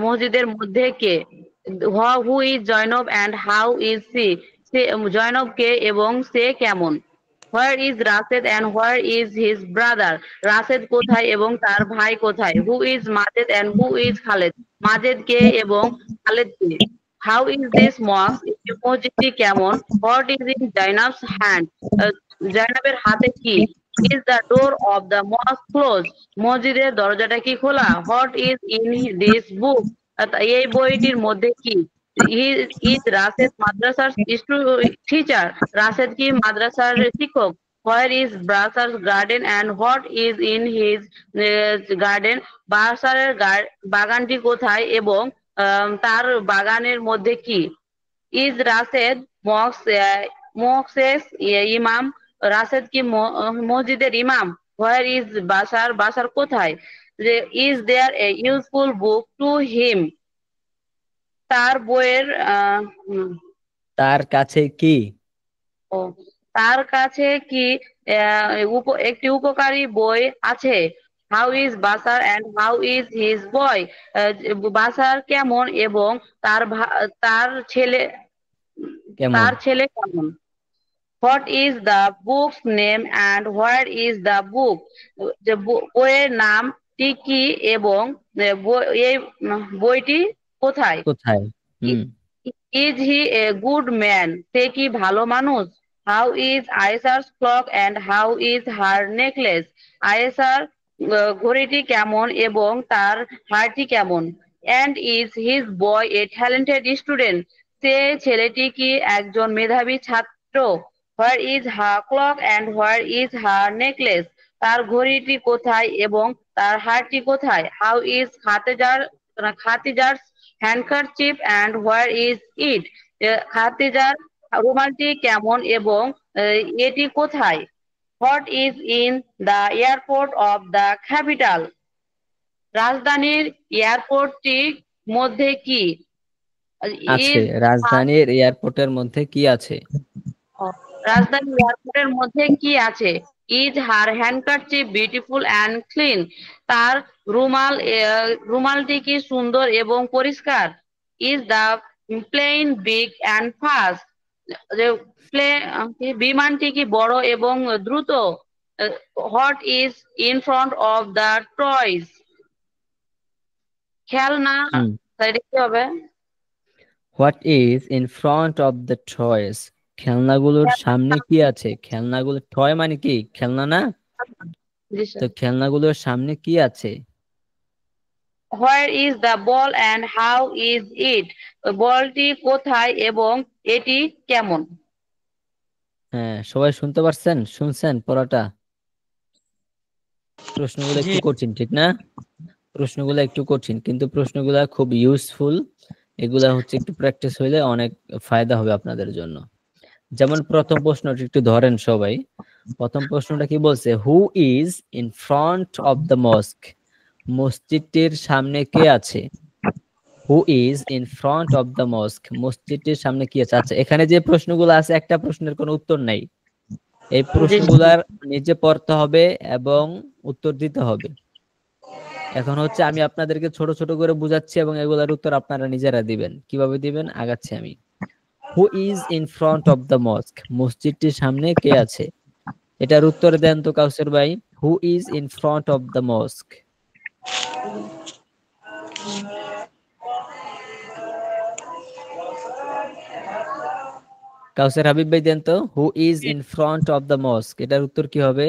মসজিদের মধ্যে কে? Who is Zainab and how is she? Zainab কে এবং সে কেমন? Where is Rasid and where is his brother? Rashed কোথায় এবং তার ভাই কোথায়? Who is Majed and who is Khaled? Majed কে এবং খালেদ কে? How is this mosque? এই মসজিদটি কেমন? What is in Zainab's hand? জাইনাবের হাতে কি? Is the door of the mosque closed? মসজিদের দরজাটা কি খোলা? What is in this book? এই বইটির মধ্যে কি? Is রাশেদ মাদ্রাসার teacher? রাশেদ কি মাদ্রাসার শিক্ষক? Where is Basa's garden and what is in his garden? বাসারের বাগানটি কোথায় এবং তার বাগানের মধ্যে কি? Is রাশেদ মক্সেস ইমাম? রাশেদ কি মসজিদের ইমাম? Where is বাসার কোথায়? Is there a useful book to him? তার বইয়ের তার কাছে কি? তার কাছে কি একটি উপকারী বই আছে? How is Basar and how is his boy? বাসার কেমন এবং তার ছেলে কেমন? What is the book's name and where is the book? বইয়ের নামটি কি এবং এই বইটি কোথায়? Is he a good man? সে কি ভালো মানুষ? How is Aisha's clock and how is her necklace? আয়েশার ঘড়িটি কেমন এবং তার হারটি কেমন? And is his boy a talented student? সে ছেলেটি কি একজন মেধাবী ছাত্র? Where is her clock and where is her necklace? তার ঘড়িটি কোথায় এবং তার হারটি কোথায়? How is Khatijar's handkerchief and where is it? খাতিজার রুমালটি কেমন এবং এটি কোথায়? What is in the airport of the capital? রাজধানীর এয়ারপোর্টটির মধ্যে কি আছে? রাজধানীর এয়ারপোর্টের মধ্যে কি আছে? রাজধানী এয়ারপোর্টের মধ্যে কি আছে? Is her handkerchief beautiful and clean? তার রুমালটি কি সুন্দর এবং পরিষ্কার? Is the plane big and fast? বিমানটি কি বড় এবং দ্রুত? What is in front of the toys? খেলনা, হুম। এটা কি হবে? What is in front of the toys? খেলনাগুলোর সামনে কি আছে? খেলনাগুলো টয় মানে কি? খেলনা না? জি স্যার। তো খেলনাগুলোর সামনে কি আছে? Where is the ball and how is it? বলটি কোথায় এবং এটি কেমন? হ্যাঁ, সবাই শুনতে পারছেন? শুনছেন পড়াটা? প্রশ্নগুলো জি একটু কঠিন, ঠিক না? প্রশ্নগুলো একটু কঠিন, কিন্তু প্রশ্নগুলো খুব ইউজফুল। এগুলা হচ্ছে একটু প্র্যাকটিস হইলে অনেক ফায়দা হবে আপনাদের জন্য। যেমন প্রথম প্রশ্নটা একটু ধরেন সবাই। প্রথম প্রশ্নটা কি বলছে? হু is in front of the mosque? মসজিদটির সামনে কে আছে? হু is in front of the mosque? মসজিদটির সামনে কি আছে? আচ্ছা, এখানে যে প্রশ্নগুলো আছে একটা প্রশ্নের কোনো উত্তর নাই। এই প্রশ্নগুলার নিজে পড়তে হবে এবং উত্তর দিতে হবে। এখন হচ্ছে আমি আপনাদেরকে ছোট ছোট করে বুঝাচ্ছি এবং এগুলার উত্তর আপনারা নিজেরা দিবেন। কিভাবে দিবেন আগাচ্ছি আমি। হু is in front of the mosque? মসজিদটির সামনে কে আছে? এটার উত্তর দেন তো কাউসার ভাই। Who is in front of the mosque? Kawsar Habib ভাই দেন তো। Who is in front of the mosque, এটার উত্তর কি হবে?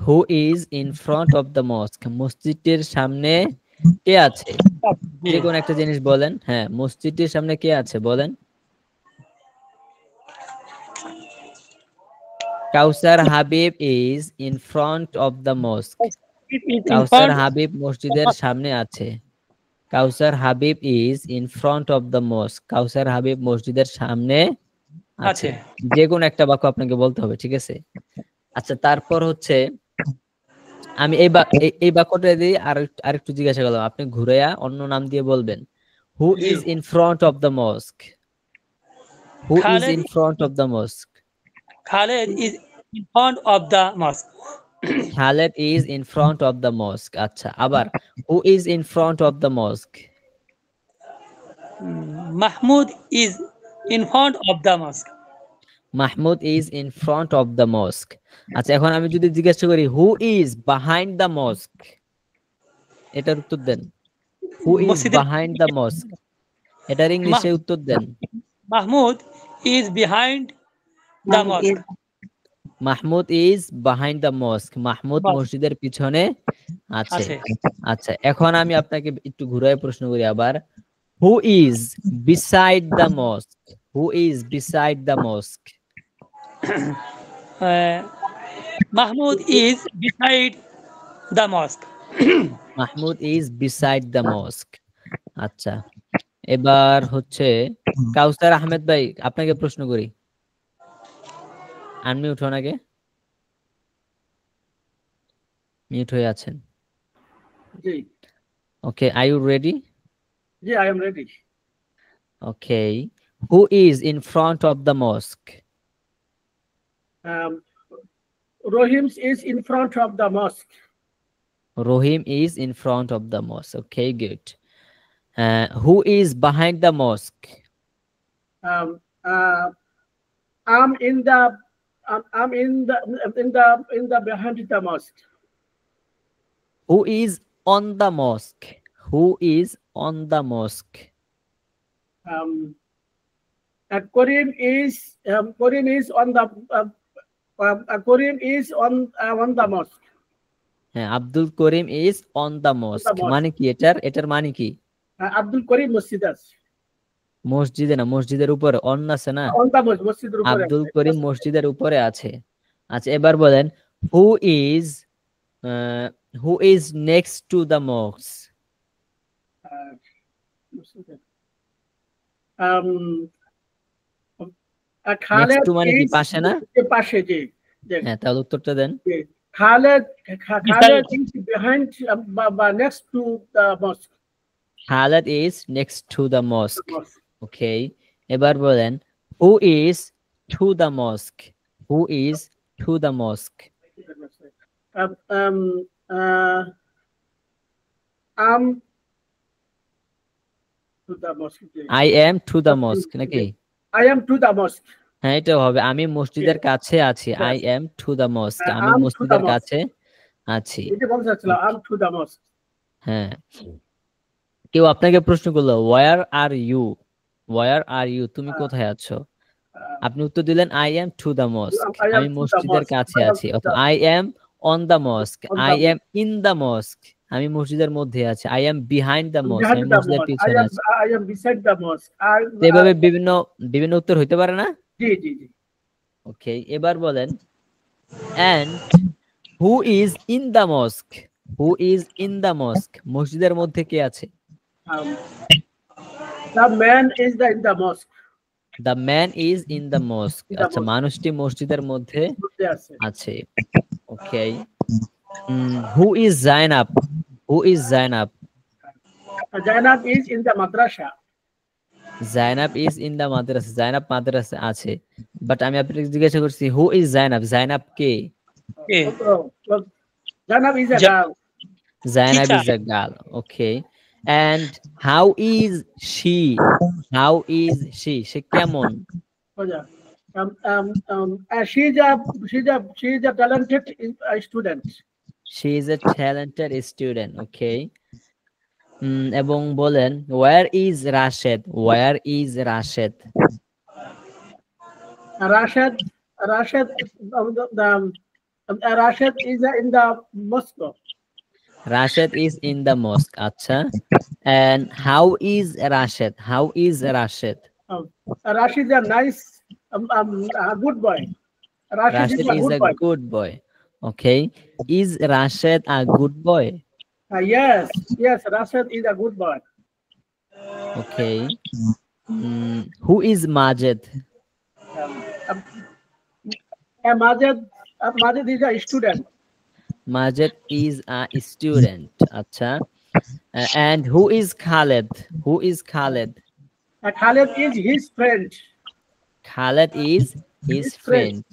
Who is in front of the mosque? মসজিদটির সামনে কে আছে? যে কোন একটা জিনিস বলেন। হ্যাঁ, মসজিদটির সামনে কে আছে বলেন। Kawsar Habib is in front of the mosque. Kawsar Habib মসজিদের সামনে আছে। Kawsar Habib is in front of the mosque. Kawsar Habib মসজিদের সামনে আছে। যে কোন একটা বাক্য আপনাকে বলতে হবে, ঠিক আছে? আচ্ছা, তারপর হচ্ছে আমি এই বাক্যটা দিয়ে আরেকটু জিজ্ঞাসা করলাম, আপনি ঘুরাইয়া অন্য নাম দিয়ে বলবেন। হু is in front of the মস্ক? Who is in front of the মস্ক? Khaled is in front of the mosque. Khaled is in front of the মস্ক। আচ্ছা, আবার হু is in front of the মস্ক? Mahmoud is in front of the mosque. Mahmud is in front of the মস্ক। আচ্ছা, এখন আমি যদি জিজ্ঞাসা করি who is behind the mosque, এটার উত্তর দেন। হু ইজ মসজিদের বিহাইন্ড দ্য মস্ক, এটার ইংলিশে উত্তর দেন। Mahmoud is behind the mosque. Mahmud is behind the mosque, Mahmud মসজিদের পিছনে আছে। আচ্ছা, এখন আমি আপনাকে একটু ঘুরায় প্রশ্ন করি আবার। Who is beside the mosque? Who is beside the mosque? Mahmoud is beside the mosque. Mahmud is beside the mosque. আচ্ছা, এবার হচ্ছে কাউসার আহমেদ ভাই, আপনাকে প্রশ্ন করি। আনমিউট হন আগে, মিউট হয়ে আছেন। জি ওকে, আর ইউ রেডি? জি, I am ready. Okay, who is in front of the mosque? Rohim is in front of the mosque. Rohim is in front of the mosque. Okay, good. Who is behind the mosque? I'm in the behind the mosque. Who is on the mosque? Who is on the mosque? Korean is on the Korean is on the mosque. হ্যাঁ, Abdul Karim is on the mosque মানে কি? এটার মানে কি? আব্দুল করিম মসজিদ আছে। মসজিদে না, মসজিদের উপরে অন আছে না? মসজিদের উপরে আব্দুল করিম মসজিদের উপরে আছে। আচ্ছা, এবার বলেন who is next to the mosque? Khaled মানে কি? পাশে না? পাশে, জি। হ্যাঁ, তাহলে উত্তরটা দেন। Khaled is behind next to the mosque. Khaled is next to the mosque. mosque. Okay. এবার বলেন who is to the mosque? Who is to the mosque? Um, um, uh, I'm to the mosque. I am to the mosque নাকি? I am to the mosque. হ্যাঁ এটা হবে আমি মসজিদের কাছে আছি। Yes. I am to the mosque. আমি I'm to the মসজিদের mosque. কাছে আছি। এটা বলতে চাচ্ছিলাম, I'm to the mosque. হ্যাঁ কেউ আপনাকে প্রশ্ন করলো where are you? Where are you? তুমি কোথায় আছো? আপনি উত্তর দিলেন I am to the mosque. I am আমি to the মসজিদের mosque. কাছে I am আছি। to অথবা the- I am on the mosque. On the I am in the mosque. আমি মসজিদের মধ্যে আছি। I am behind the mosque. behind আমি the মসজিদের mosque. পিছনে আছি। I am beside the mosque. তো এভাবে বিভিন্ন বিভিন্ন উত্তর হইতে পারে না? জি জি জি। ওকে এবার বলেন and who is in the mosque? Who is in the mosque? মসজিদের মধ্যে কে আছে? The man is in the mosque. The man is in the mosque. In the আচ্ছা mosque. মানুষটি মসজিদের মধ্যে মধ্যে আছে। আছে। ওকে who is Zainab? Who is Zainab? Zainab is in the madrasa. Zainab is in the madrasa. Zainab madrasa আছে but আমি আপনাকে জিজ্ঞাসা করছি who is Zainab? Zainab K? Okay. Zainab is a Ja- girl. Zainab Teacher. is a girl. Okay. And how is she? How is she? সে কেমন? She's a talented student. She is a talented student. Okay. এবং বলেন where is Rashid? Where is Rashid? Rashid is in the mosque. Rashid is in the mosque. আচ্ছা and how is Rashid? How is Rashid? Rashid is a nice, good boy. Rashid is a boy. good boy. Okay. Is Rashid a good boy? Yes, Rashid is a good boy. Okay. Who is Majid? Majid is a student. Majid is a student. Acha. And who is Khaled? Who is Khaled? Khaled is his friend. Khaled is his friend.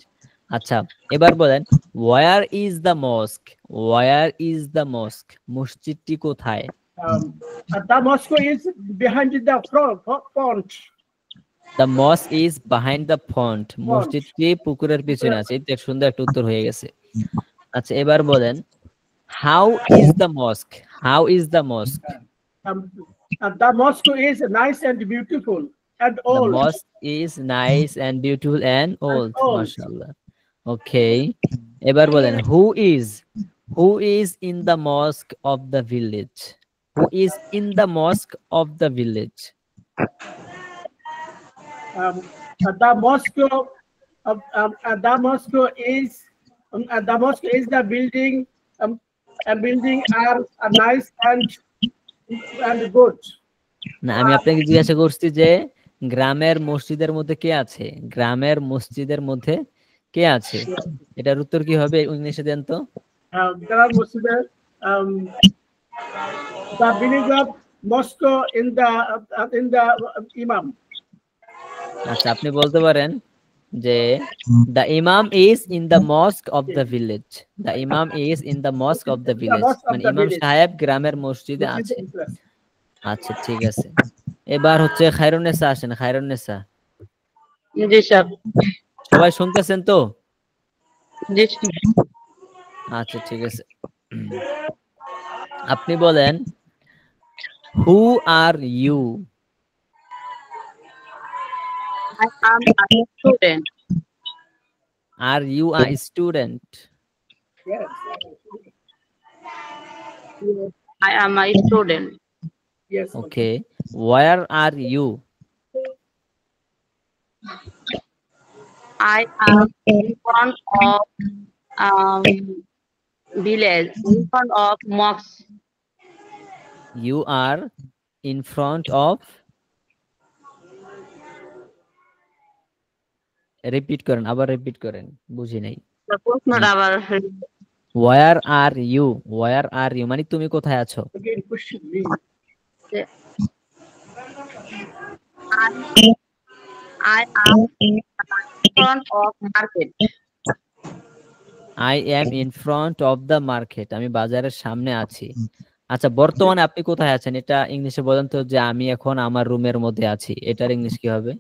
আচ্ছা এবার বলেন where is the mosque? Where is the mosque? মসজিদটি কোথায়? The mosque is behind the front. The mosque is behind the pond. মসজিদটি পুকুরের পিছনে আছে। এটা সুন্দর একটা উত্তর হয়ে গেছে। আচ্ছা এবার বলেন how is the mosque? How is the mosque? The mosque is nice and beautiful and The old. mosque is nice and beautiful and old. old. MashaAllah. Okay. এবার বলেন who is in the mosque of the village? Who is in the mosque of the village? The mosque is the building. A building are nice and good. না আমি আপনাকে জিজ্ঞাসা করছি যে গ্রামের মসজিদের মধ্যে কে আছে? গ্রামের মসজিদের মধ্যে কে আছে? এটার উত্তর কি হবে ইংলিশে দেন তো? There are mosques. The village of mosque in the imam. আচ্ছা আপনি বলতে পারেন যে the imam is in the mosque of the village. The imam is in the mosque of the village. mosque of মানে the ইমাম village. সাহেব গ্রামের মসজিদে আছে। আচ্ছা ঠিক আছে। এবার হচ্ছে খায়রুন্নেসা আসেন। খায়রুন্নেসা জি স্যার। সবাই শুনতেছেন তো? জি আচ্ছা ঠিক আছে। আপনি বলেন who are you? I am a student. Are you a student? Yes. I am a student. Yes. Okay. Where are you? I am in front of village, in front of mosque. You are in front of repeat করেন আবার repeat করেন বুঝি নাই প্রশ্নটা আবার where are you? Where are you মানে তুমি কোথায় আছো? Again, question me. আছে I am in front of market. I am in front of the market. আমি বাজারের সামনে আছি। আচ্ছা, বর্তমানে আপনি কোথায় আছেন এটা ইংলিশে বলেন তো, যে আমি এখন আমার রুমের মধ্যে আছি, এটার ইংলিশ কি হবে?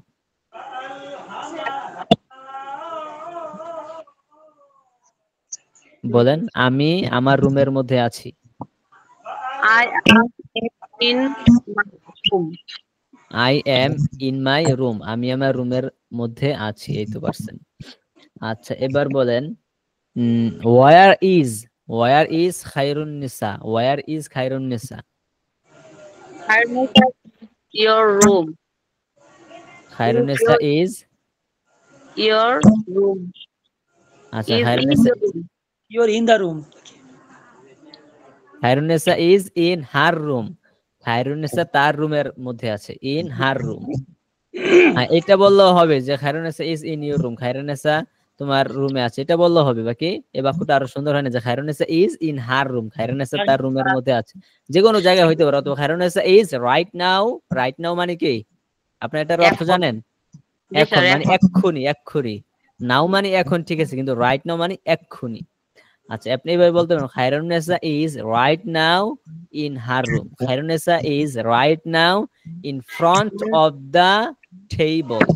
বলেন, আমি আমার রুমের মধ্যে আছি। I am in my room. I am in my room. আমি আমার রুমের মধ্যে আছি। এই তো পারছেন। আচ্ছা, এবার বলেন where is Khairun Nisa? Where is Khairun Nisa? Your room. Khairun Nisa is Your room. আচ্ছা, Is Khairun in Nisa the room. You're in the room. Khairun Nisa is in her room. Khairun নিসা তার রুমের মধ্যে আছে, in her room। হ্যাঁ, এটা বললেও হবে যে খায়রুন নিসা is in your room, Khairun নিসা তোমার রুমে আছে, এটা বললেও হবে। বাকি এই বাক্যটা আরো সুন্দর হয় না, যে খায়রুন নিসা is in her room, Khairun নিসা তার রুমের মধ্যে আছে। যে কোনো জায়গায় হইতে পারে। অথবা খায়রুন নিসা is right now মানে কি আপনি এটার অর্থ এখন। জানেন? জি এখন স্যার, মানে এক্ষুনি। নাও মানে এখন, ঠিক আছে, কিন্তু রাইট নাও মানে এক্ষুনি। আচ্ছা, আপনি এভাবে বলতে পারেন খায়রুন নিসা is right now in her room. Khairun Nisa is right now in front of the table.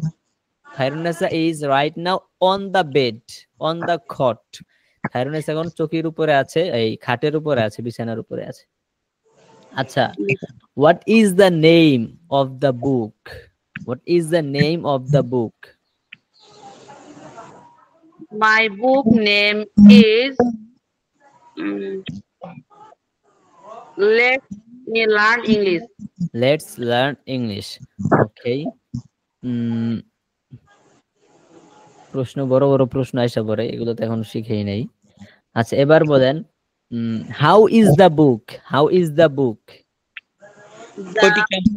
Khairun Nisa is right now on the bed, on the cot. Khairun নিসা এখন চৌকির উপরে আছে, এই খাটের উপরে আছে, বিছানার উপরে আছে। আচ্ছা, what is the name of the book? What is the name of the book? my book name is Let Me Learn English. Let's learn English. Okay. প্রশ্ন বড় বড় প্রশ্ন আইসা পড়ে, এগুলো তো এখন শিখেই নাই। আচ্ছা, এবার বলেন how is the book? How is the book? The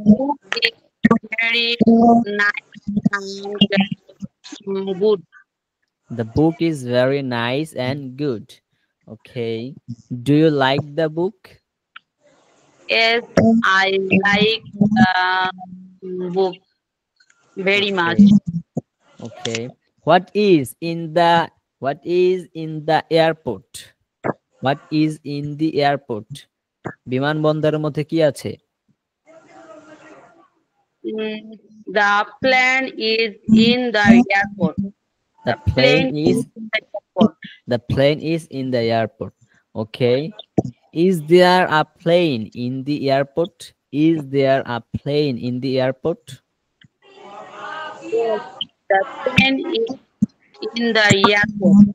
book is very nice and good. The book is very nice and good. Okay. Do you like the book? Yes, I like the book very much. Okay. What is in the airport? What is in the airport? বিমানবন্দরের মধ্যে কি আছে? The plane is in the airport. The plane is in the airport. The plane is in the airport. Okay. Is there a plane in the airport? Is there a plane in the airport? Yes, the plane is in the airport.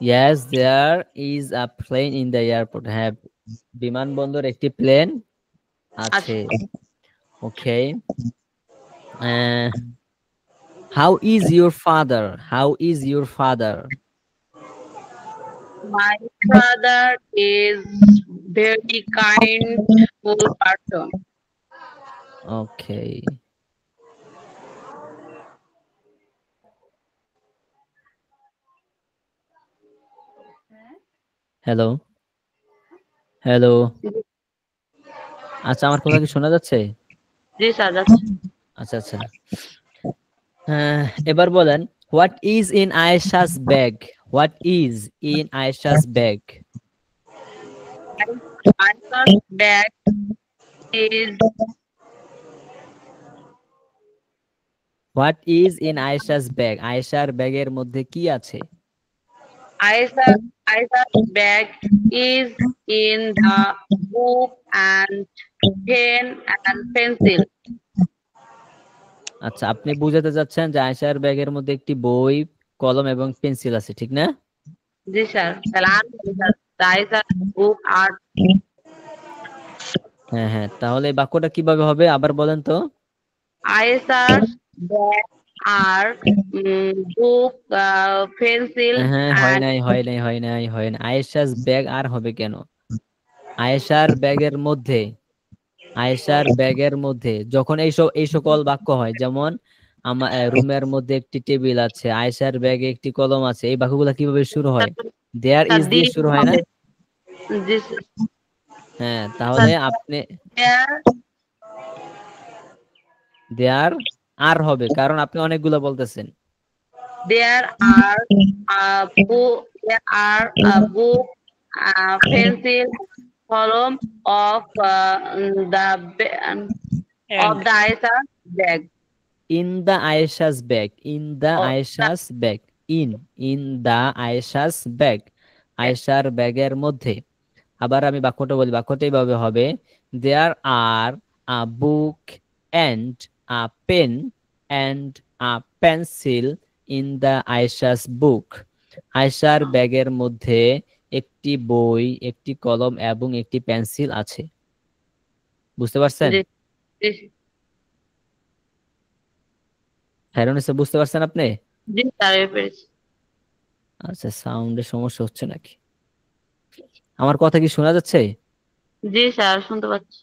Yes, there is a plane in the airport. হ্যাঁ, বিমানবন্দর একটি plane আছে। Okay. How is your father? How is your father? My father is very kindful person. Okay. Hello hello আচ্ছা, আমার কথা কি শোনা যাচ্ছে? জি স্যার। আচ্ছা আচ্ছা, এবার বলেন what is in Aisha's bag? What is in Aisha's bag? Aisha's bag is What is in Aisha's bag? আয়েশার ব্যাগের মধ্যে কি আছে? Aisha's bag is in the book and pen and pencil. আচ্ছা, আপনি বুঝাতে যাচ্ছেন যে আয়েশার ব্যাগের মধ্যে একটি বই, কলম এবং পেন্সিল আছে, ঠিক না? জি স্যার। Aisha's book আর হ্যাঁ হ্যাঁ, তাহলে এই বাক্যটা কিভাবে হবে আবার বলেন তো? Aisha's bag আর বুক, পেন্সিল। হ্যাঁ, হয় নাই। আয়েশা's ব্যাগ আর হবে কেন? আয়েশার ব্যাগের মধ্যে যখন এই সকল বাক্য হয়, যেমন আমার রুমের মধ্যে একটি টেবিল আছে, আয়েশার ব্যাগে একটি কলম আছে, এই বাক্যগুলো কিভাবে শুরু হয়? দেয়ার ইজ দিয়ে শুরু হয় না? জি হ্যাঁ, তাহলে আপনি দেয়ার আর হবে, কারণ আপনি অনেকগুলো বলতেছেন। There are a book, pencil, column of the Aisha's bag. In the Aisha's bag. In the Oh, Aisha's bag. In the Aisha's bag. আয়েশার ব্যাগের মধ্যে। আবার আমি বাক্যটা বলি, বাক্যটা এইভাবে হবে, there are a book and a pen and a pencil in the Aisha's book. আয়েশার ব্যাগের মধ্যে একটি বই, একটি কলম এবং একটি পেন্সিল আছে। বুঝতে পারছেন? হ্যারোনিসা, বুঝতে পারছেন আপনি? জি স্যার, পেরেছি। আচ্ছা, সাউন্ডের সমস্যা হচ্ছে নাকি? আমার কথা কি শোনা যাচ্ছে? জি স্যার, শুনতে পাচ্ছি।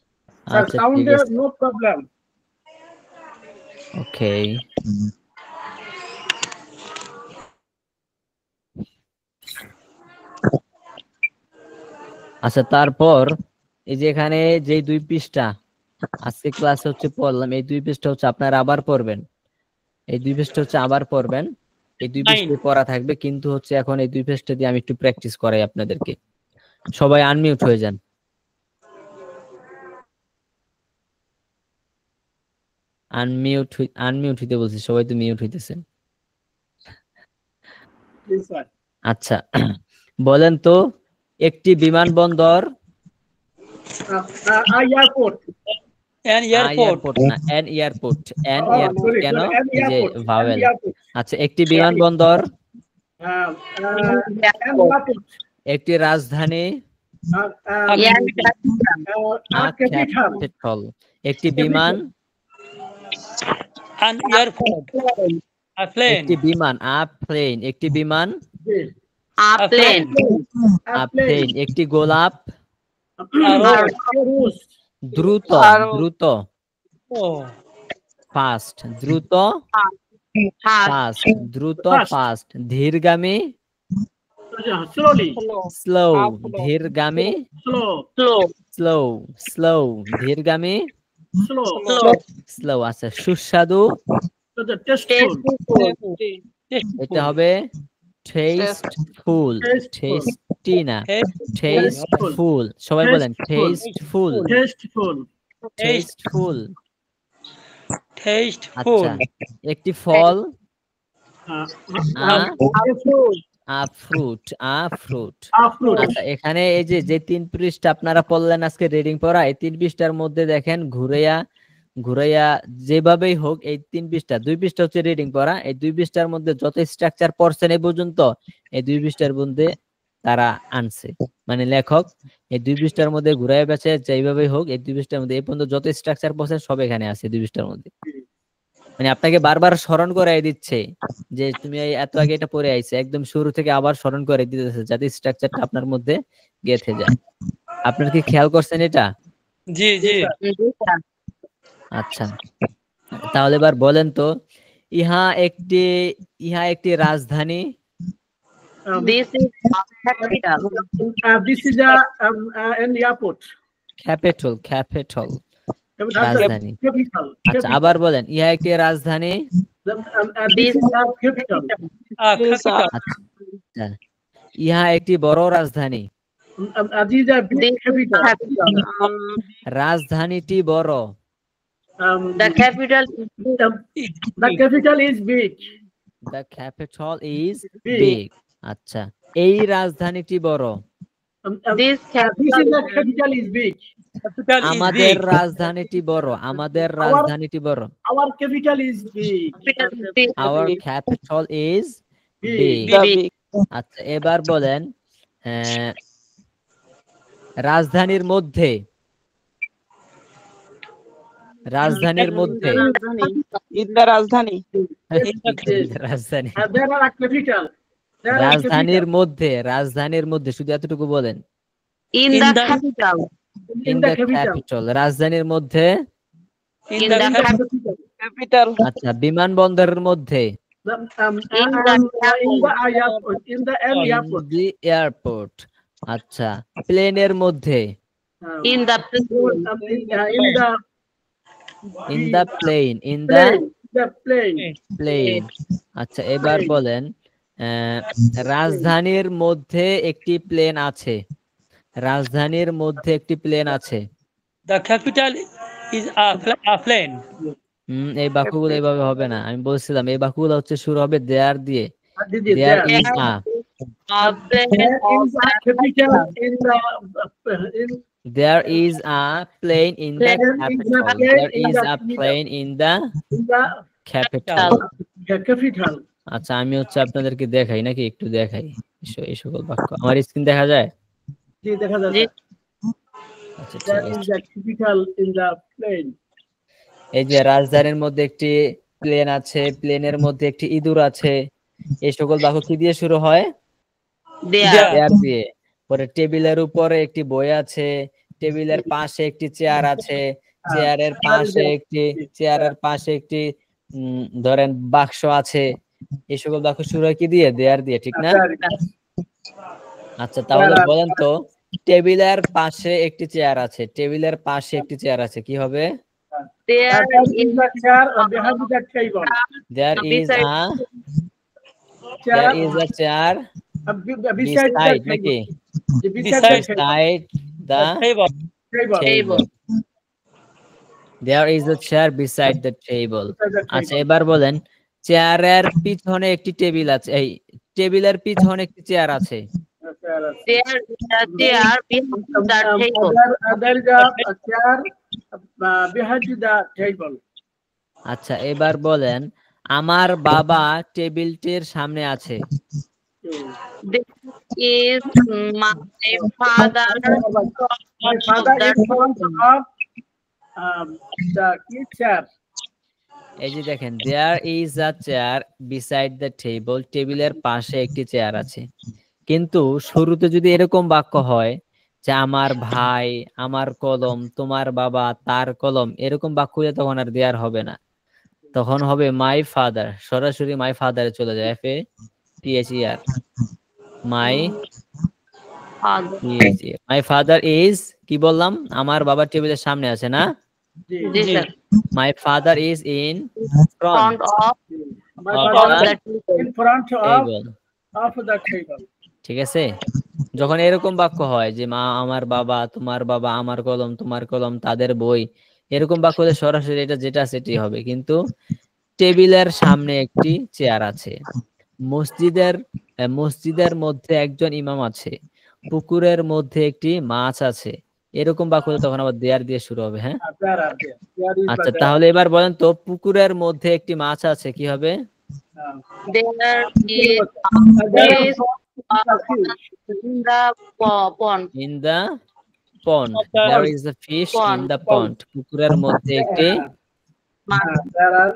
স্যার, আচ্ছা, ঠিক সাউন্ডে আছে। No problem. ওকে। আচ্ছা, তারপর এই যে এখানে যে 2 পৃষ্ঠা আজকে ক্লাসে হচ্ছে পড়লাম, এই 2 পৃষ্ঠা হচ্ছে আপনারা আবার পড়বেন। এই 2 পৃষ্ঠা হচ্ছে আবার পড়বেন। এই 2 পৃষ্ঠা পড়া থাকবে, কিন্তু হচ্ছে এখন এই 2 পৃষ্ঠা দিয়ে আমি একটু প্র্যাকটিস করাই আপনাদেরকে। সবাই আনমিউট হয়ে যান। আনমিউট হইতে বলছি, সবাই তো মিউট হইতেছেন। আচ্ছা, বলেন তো একটি বিমানবন্দর। এয়ারপোর্ট। এয়ারপোর্ট না, এন এয়ারপোর্ট। এন এয়ারপোর্ট কেন? এই যে ভাওয়েল। আচ্ছা, একটি বিমানবন্দর, একটি রাজধানী, ক্যাপিটাল, একটি বিমান, একটি বিমান, প্লেন, একটি বিমান, প্লেন, একটি গোলাপ, দ্রুত, দ্রুত, ফাস্ট, দ্রুত, ফাস্ট, দ্রুত, ফাস্ট, ধীরগামী, স্লো, ধীরগামী, স্লো, স্লো, ধীরগামী, স্লো। আচ্ছা, সুস্বাদু, এটা হবে টেস্টফুল, টেস্টি না, টেস্টফুল। সবাই বলেন টেস্টফুল, টেস্টফুল, আচ্ছা, একটি ফল, ফ্রুট, ফ্রুট। আচ্ছা, এখানে এই যে 3 পৃষ্ঠা আপনারা পড়লেন আজকে রিডিং পড়া, এই 3 পৃষ্ঠার মধ্যে দেখেন ঘুরাইয়া ঘুরাইয়া যেভাবেই হোক, এই 3 পৃষ্ঠা, 2 পৃষ্ঠা হচ্ছে রিডিং পড়া, এই 2 পৃষ্ঠার মধ্যে যত স্ট্রাকচার পড়ছেন এই পর্যন্ত, এই 2 পৃষ্ঠার মধ্যে তারা আনছে, মানে লেখক এই 2 পৃষ্ঠার মধ্যে ঘুরাইয়া বেছে যেভাবেই হোক, এই 2 পৃষ্ঠার মধ্যে এই পর্যন্ত যত স্ট্রাকচার পড়ছেন সব এখানে আছে 2 পৃষ্ঠার মধ্যে। মানে আপনাকে বারবার স্মরণ করাই দিচ্ছে যে তুমি এত আগে এটা পড়ে আইছে, একদম শুরু থেকে আবার স্মরণ করে দিতেছে যাতে স্ট্রাকচারটা আপনার মধ্যে গেঁথে যায়। আপনারা কি খেয়াল করছেন এটা? জি জি। আচ্ছা, তাহলে এবার বলেন তো ইহা একটি রাজধানী, This is capital. This is an airport. Capital, capital, রাজধানী। আচ্ছা, আবার বলেন ইহা একটি রাজধানী, This is a capital. আচ্ছা, ইহা একটি বড় রাজধানী, This is a big capital. রাজধানীটি বড়, The capital The capital is big. the capital is big. আচ্ছা, এই রাজধানীটি বড়, this This capital is the capital is big. আমাদের রাজধানীটি বড়, আমাদের রাজধানীটি বড়, Our capital is big. our capital is big. আচ্ছা, এবার বলেন রাজধানীর মধ্যে, রাজধানীর মধ্যে, রাজধানী, রাজধানী, There are a capital. There are a রাজধানীর capital. মধ্যে, রাজধানীর মধ্যে, শুধু এতটুকু বলেন, in the capital. in the capital, রাজধানীর মধ্যে, In the capital. ক্যাপিটাল, আচ্ছা, বিমানবন্দরের মধ্যে, In the airport. the airport, আচ্ছা, প্লেনের মধ্যে, In the In the in the plane, in the The plane. Plane. আচ্ছা এবার বলেন রাজধানীর মধ্যে একটি প্লেন আছে। রাজধানীর মধ্যে একটি প্লেন আছে। The capital is a plane. এই বাক্যগুলো এইভাবে হবে না, আমি বলছিলাম এই বাক্যগুলো হচ্ছে শুরু হবে দেয়ার দিয়ে। দেয়ার There is a, A plane of is a capital in the in there is a plane in the There is a capital, plane there in is the a plane in the the capital। capital. আচ্ছা আমি হচ্ছে আপনাদেরকে দেখাই নাকি, একটু দেখাই এই সকল বাক্য। আমার স্ক্রিন দেখা যায়? জি দেখা যাচ্ছে। আচ্ছা ঠিক There আছে। is a capital in the plane. এই যে রাজধানীর মধ্যে একটি প্লেন আছে, প্লেনের মধ্যে একটি ইঁদুর আছে, এই সকল বাক্য কি দিয়ে শুরু হয়? দেয়ার দিয়ে। পরে টেবিলের উপরে একটি বই আছে, টেবিলের পাশে একটি চেয়ার আছে, চেয়ারের পাশে একটি ধরেন বাক্স আছে, এই সকল বাক্য শুরু হয় কি দিয়ে? দেয়ার দিয়ে, ঠিক না? আচ্ছা তাহলে বলেন তো টেবিলের পাশে একটি চেয়ার আছে, টেবিলের পাশে একটি চেয়ার আছে, কি হবে? There is a chair behind the table. There is a chair Beside the নাকি? beside the table. There is a chair beside the table. আচ্ছা এবার বলেন চেয়ারের পিছনে একটি টেবিল আছে, এই টেবিলের পিছনে একটি চেয়ার আছে। There is a chair behind the table. There is a chair behind the table. আচ্ছা এবার বলেন আমার বাবা টেবিলটির সামনে আছে। This is my father. My father is in front of the chair. এই যে দেখেন there is a chair beside the table, টেবিলের পাশে একটি চেয়ার আছে। কিন্তু শুরুতে যদি এরকম বাক্য হয় যে আমার ভাই, আমার কলম, তোমার বাবা, তার কলম, এরকম বাক্য হলে তখন আর দেয়ার হবে না, তখন হবে মাই ফাদার। সরাসরি মাই ফাদারে চলে যায়, FATHER, মাই ফাদার ইজ, কি বললাম? আমার বাবা টেবিলের সামনে আছে না? Yes, sir. My father is in Front of My father the in front table. of the table. ঠিক আছে? যখন এরকম বাক্য হয় যে মা, আমার বাবা, তোমার বাবা, আমার কলম, তোমার কলম, তাদের বই, এরকম বাক্য হলে সরাসরি এটা যেটা সেটি হবে। কিন্তু টেবিলের সামনে একটি চেয়ার আছে, মসজিদের মধ্যে একজন ইমাম আছে, পুকুরের মধ্যে একটি মাছ আছে, এরকম বাক্য হলে তখন আবার দেয়ার দিয়ে শুরু হবে। হ্যাঁ আচ্ছা তাহলে এবার বলেন তো পুকুরের মধ্যে একটি মাছ আছে, কি হবে? there is in the pond. In the pond. There is a fish in the pond. পুকুরের মধ্যে একটি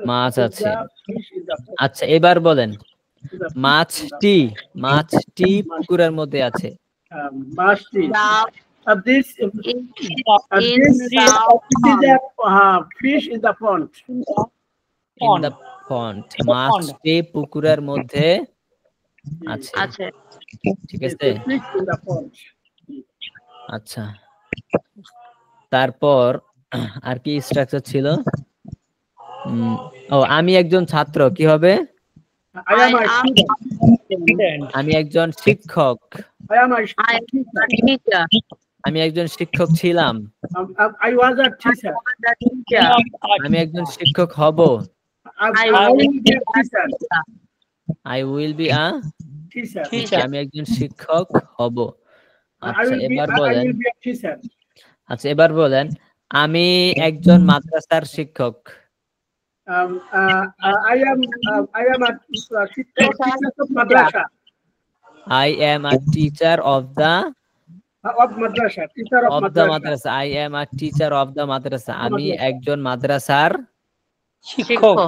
মাছ আছে। আচ্ছা এবার বলেন মাছটি পুকুরের মধ্যে আছে। This fish in the pond. In the pond. মাছটি পুকুরের মধ্যে আছে। ঠিক আছে? আচ্ছা তারপর আর কি স্ট্রাকচার ছিল? আমি একজন ছাত্র, কি হবে? আমি একজন শিক্ষক। আমি একজন শিক্ষক ছিলাম। আমি একজন শিক্ষক হব। I will be a teacher. আমি একজন শিক্ষক হব। আচ্ছা এবার বলেন আমি একজন মাদ্রাসার শিক্ষক। I am a teacher of madrasa. I am a teacher of the madrasa. I am a teacher of the madrasa. আমি একজন মাদ্রাসার শিক্ষক।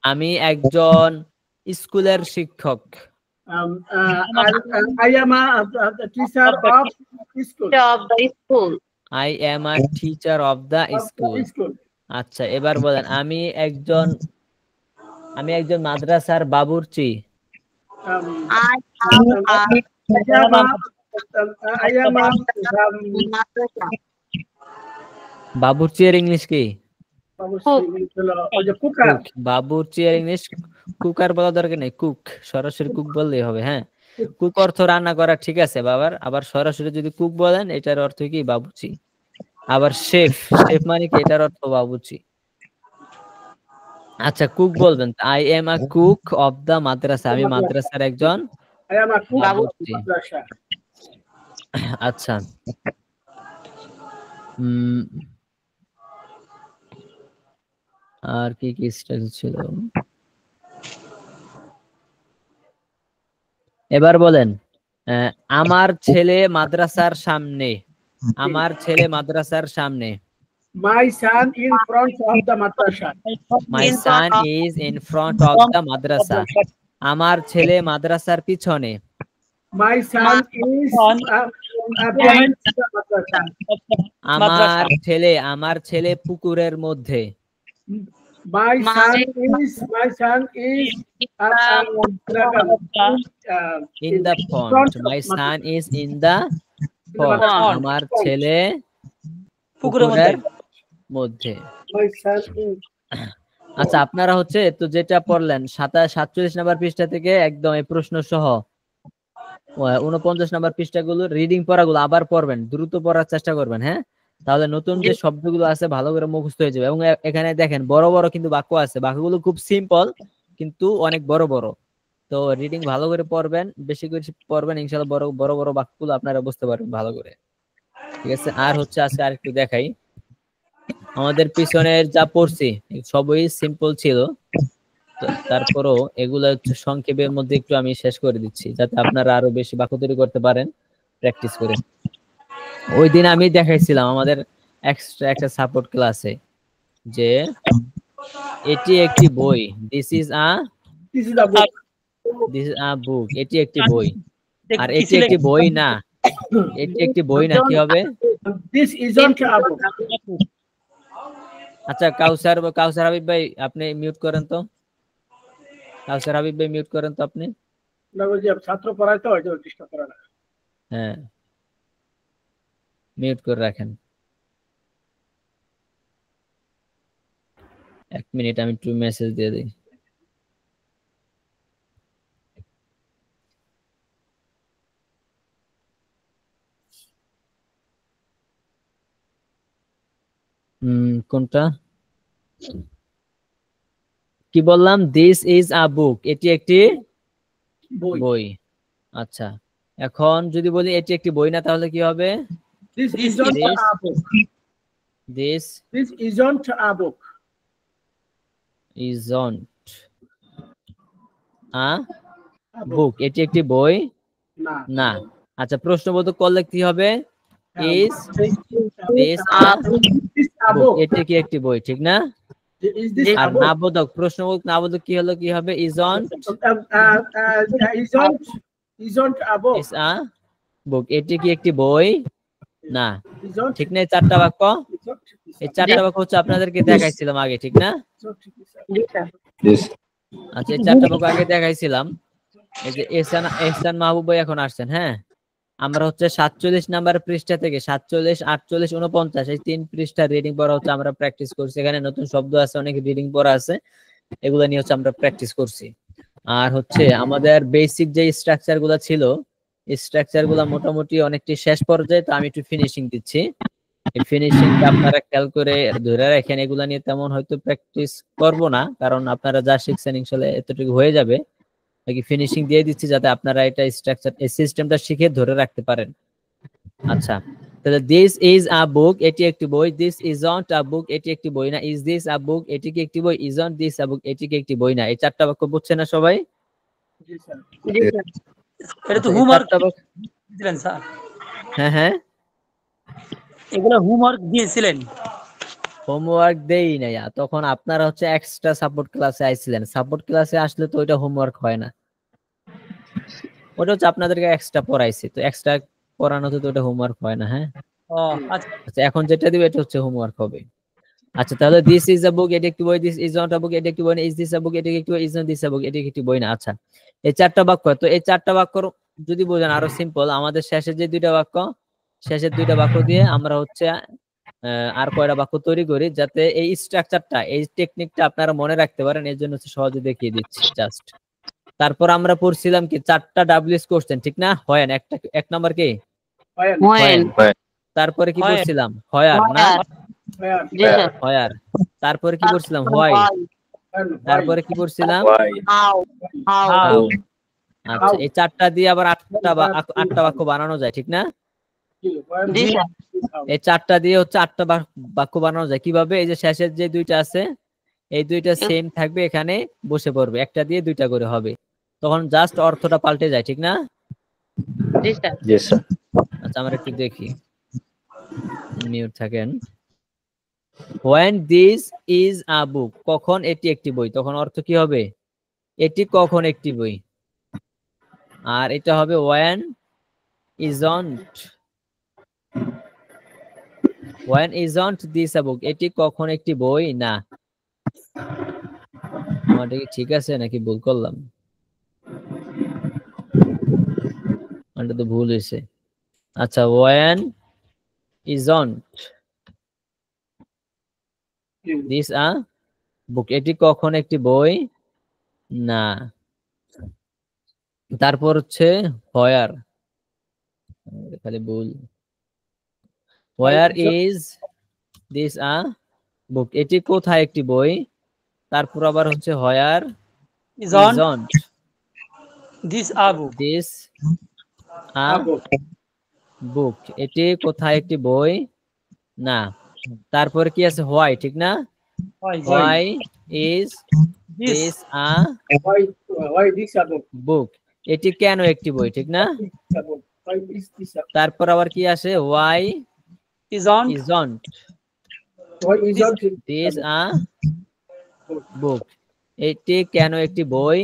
আমি একজন স্কুলের শিক্ষক। I am a teacher of school. I am a teacher of the school. আচ্ছা এবার বলেন আমি একজন মাদ্রাসার বাবুর্চি। বাবুর্চি এর ইংলিশ কি? কুকার। কুক। বাবুর্চি এর ইংলিশ কুকার বলা দরকার নেই, কুক, সরাসরি কুক বললেই হবে। হ্যাঁ, কুক অর্থ রান্না করা, ঠিক আছে বাবার। আবার সরাসরি যদি কুক বলেন এটার অর্থ কি? বাবুর্চি। আবার শেফ, শেফ মানে কি? এটার অর্থ বাবুর্চি। আচ্ছা, কুক বলবেন, I am a cook of the madrasa, আমি মাদ্রাসার একজন বাবুর্চি। আচ্ছা, আর কি কি স্টাইল ছিল? এবার বলেন, আমার ছেলে মাদ্রাসার সামনে, আমার ছেলে মাদ্রাসার সামনে। My son in front of the madrasa. My son is in front of the madrasa. আমার ছেলে মাদ্রাসার পিছনে। My son is behind the madrasa. আমার ছেলে পুকুরের মধ্যে। My son is in the pond. My son is in the pond. আমার ছেলে পুকুরের মধ্যে। আচ্ছা, আপনারা হচ্ছে তো যেটা পড়লেন 47 নম্বর পৃষ্ঠা থেকে একদম এই প্রশ্ন সহ 49 নম্বর পৃষ্ঠাগুলো রিডিং পড়াগুলো আবার পড়বেন, দ্রুত পড়ার চেষ্টা করবেন। হ্যাঁ, তাহলে নতুন যে শব্দগুলো আছে ভালো করে মুখস্থ হয়ে যাবে। এবং এখানে দেখেন বড় বড় কিন্তু বাক্য আছে, বাক্যগুলো খুব সিম্পল কিন্তু অনেক বড় বড়। তো রিডিং ভালো করে পড়বেন, বেশি করে পড়বেন, ইনশাআল্লাহ বড় বড় বাক্যগুলো আপনারা বুঝতে পারবেন ভালো করে। ঠিক আছে, আর হচ্ছে আজকে আরেকটু দেখাই। আমাদের পিছনের যা পড়ছি সবই সিম্পল ছিল, তারপরও এগুলো হচ্ছে সংক্ষেপের মধ্যে একটু আমি শেষ করে দিচ্ছি যাতে আপনারা আরো বেশি বাক্য তৈরি করতে পারেন প্র্যাকটিস করে। ওই দিন আমি দেখাইছিলাম আমাদের এক্সট্রা একটা সাপোর্ট ক্লাসে যে এটি একটি বই, দিস ইজ আ বুক, এটি একটি বই। আর এটি একটি বই না, এটি একটি বই না, কি হবে? This isn't a book. আচ্ছা, কাউসার হাবিব ভাই আপনি মিউট করেন তো। কাউসার হাবিব ভাই মিউট করেন তো আপনি। ছাত্র পড়ায় তো ডিস্টার্ব করে না। হ্যাঁ, মিউট করে রাখেন। এক মিনিট, আমি একটু মেসেজ দিয়ে দিই। কোনটা কি বললাম? দিস ইজ আ বুক, এটি একটি বই। আচ্ছা, এখন যদি বলি এটি একটি বই না তাহলে কি হবে? This isn't a book. This isn't a book. Isn't a book, এটি একটি বই না। আচ্ছা, প্রশ্নবোধক করলে কি হবে? Is this a book, এটি কি একটি বই, ঠিক না? আর নাবোধক, প্রশ্নবোধক নাবোধক কি হলো? কি হবে? Isn't a book. Is a book, এটি কি একটি বই না, ঠিক না? এই চারটা বাক্য, এই চারটা বাক্য হচ্ছে আপনাদেরকে দেখাইছিলাম আগে, ঠিক না? আচ্ছা, এই চারটা বাক্য আগে দেখাইছিলাম। এই যে এহসান মাহবুব ভাই এখন আসছেন। হ্যাঁ, আমরা হচ্ছে 47 নাম্বার পৃষ্ঠা থেকে 47, 48, 49 এই 3 পৃষ্ঠা রিডিং পড়া হচ্ছে আমরা প্র্যাকটিস করছি। এখানে নতুন শব্দ আছে, অনেক রিডিং পড়া আছে, এগুলো নিয়ে হচ্ছে আমরা প্র্যাকটিস করছি। আর হচ্ছে আমাদের বেসিক যে স্ট্রাকচার গুলা ছিল, এই স্ট্রাকচার গুলা মোটামুটি অনেকটি শেষ পর্যায়ে, তো আমি একটু ফিনিশিং দিচ্ছি। এই ফিনিশিংটা আপনারা খেয়াল করে ধরে রাখেন। এগুলা নিয়ে তেমন হয়তো প্র্যাকটিস করব না, কারণ আপনারা যা শিখছেন ইনশাআল্লাহ এতটুকু হয়ে যাবে। ফিনিশিং দিয়ে দিচ্ছি যাতে আপনারা এটা স্ট্রাকচার, এই সিস্টেমটা শিখে ধরে রাখতে পারেন। আচ্ছা, তাহলে দিস ইজ আ বুক, এটি একটি বই। দিস ইজন্ট আ বুক, এটি একটি বই না। ইজ দিস আ বুক, এটি কি একটি বই? ইজন্ট দিস আ বুক, এটি কি একটি বই না। এই চারটা বাক্য বুঝছেন না সবাই? এটা তো হোমওয়ার্ক দিলেন স্যার? হ্যাঁ হ্যাঁ, এগুলো হোমওয়ার্ক দিয়েছিলেন? হোমওয়ার্ক দেই নাই, তখন আপনারা হচ্ছে এক্সট্রা সাপোর্ট ক্লাসে আইছিলেন। সাপোর্ট ক্লাসে আসলে তো ওইটা হোমওয়ার্ক হয় না, ওটা হচ্ছে আপনাদেরকে এক্সট্রা পড়াইছি, তো এক্সট্রা পড়ানোতে তো ওটা হোমওয়ার্ক হয় না। হ্যাঁ, আচ্ছা, এখন যেটা দিবে এটা হচ্ছে হোমওয়ার্ক হবে। আচ্ছা, তাহলে দিস ইজ আ বুক, এটি একটি বই। This is not a book, এটি একটি বই না। ইজ দিস আ বুক, এটি একটি বই। Is not this a book, এটি একটি বই না। আচ্ছা, এই চারটা বাক্য, তো এই চারটা বাক্য যদি বোঝেন আরো সিম্পল, আমাদের শেষের যে দুইটা বাক্য, শেষের দুইটা বাক্য দিয়ে আমরা হচ্ছে আর কয়টা বাক্য তৈরি করি যাতে এই স্ট্রাকচারটা, এই টেকনিকটা আপনারা মনে রাখতে পারেন, এর জন্য সহজে দেখিয়ে দিচ্ছি জাস্ট। তারপর আমরা পড়ছিলাম কি 4টা ডাব্লিউএস কোশ্চেন, ঠিক না? হোয়েন একটা, এক নাম্বার কি when তারপরে কি Where? পড়ছিলাম হোয়ার না, জি স্যার হোয়ার। তারপরে কি পড়ছিলাম হোয়াই। তারপরে কি পড়ছিলাম how হাউ। আচ্ছা, How? এই 4টা দিয়ে আবার 8টা বাক্য বানানো যায়, ঠিক না? জি স্যার এই 4টা দিয়ে হচ্ছে 8টা বাক্য বানানো যায় কিভাবে? এই যে শেষের যে 2টা আছে, এই 2টা সেম থাকবে, এখানে বসে পড়বে, একটা দিয়ে 2টা করে হবে, তখন জাস্ট অর্থটা পাল্টে যায়, ঠিক না? জি স্যার আচ্ছা, আমরা একটু দেখি, মিউট থাকেন। when this is a book, কখন এটি একটি বই, তখন অর্থ কি হবে? এটি কখন একটি বই। আর এটা হবে when isn't this a book, এটি কখন একটি বই না। আমারটা কি ঠিক আছে নাকি ভুল করলাম? আমারটা তো ভুল হয়েছে। আচ্ছা, when isn't this a book, এটি কখন একটি বই না। তারপর হচ্ছে where, খালি ভুল। where is this a book, এটি কোথায় একটি বই। তারপর আবার হচ্ছে where Isn't isn't this a book? this a book, এটি কোথায় একটি বই না। তারপর কি আছে why, ঠিক না? why is this a Why this about? book, এটি কেন একটি বই, ঠিক না? Why is this about? তারপর আবার কি আসে why Isn't isn't Why isn't this a book, এটি কেন একটি বই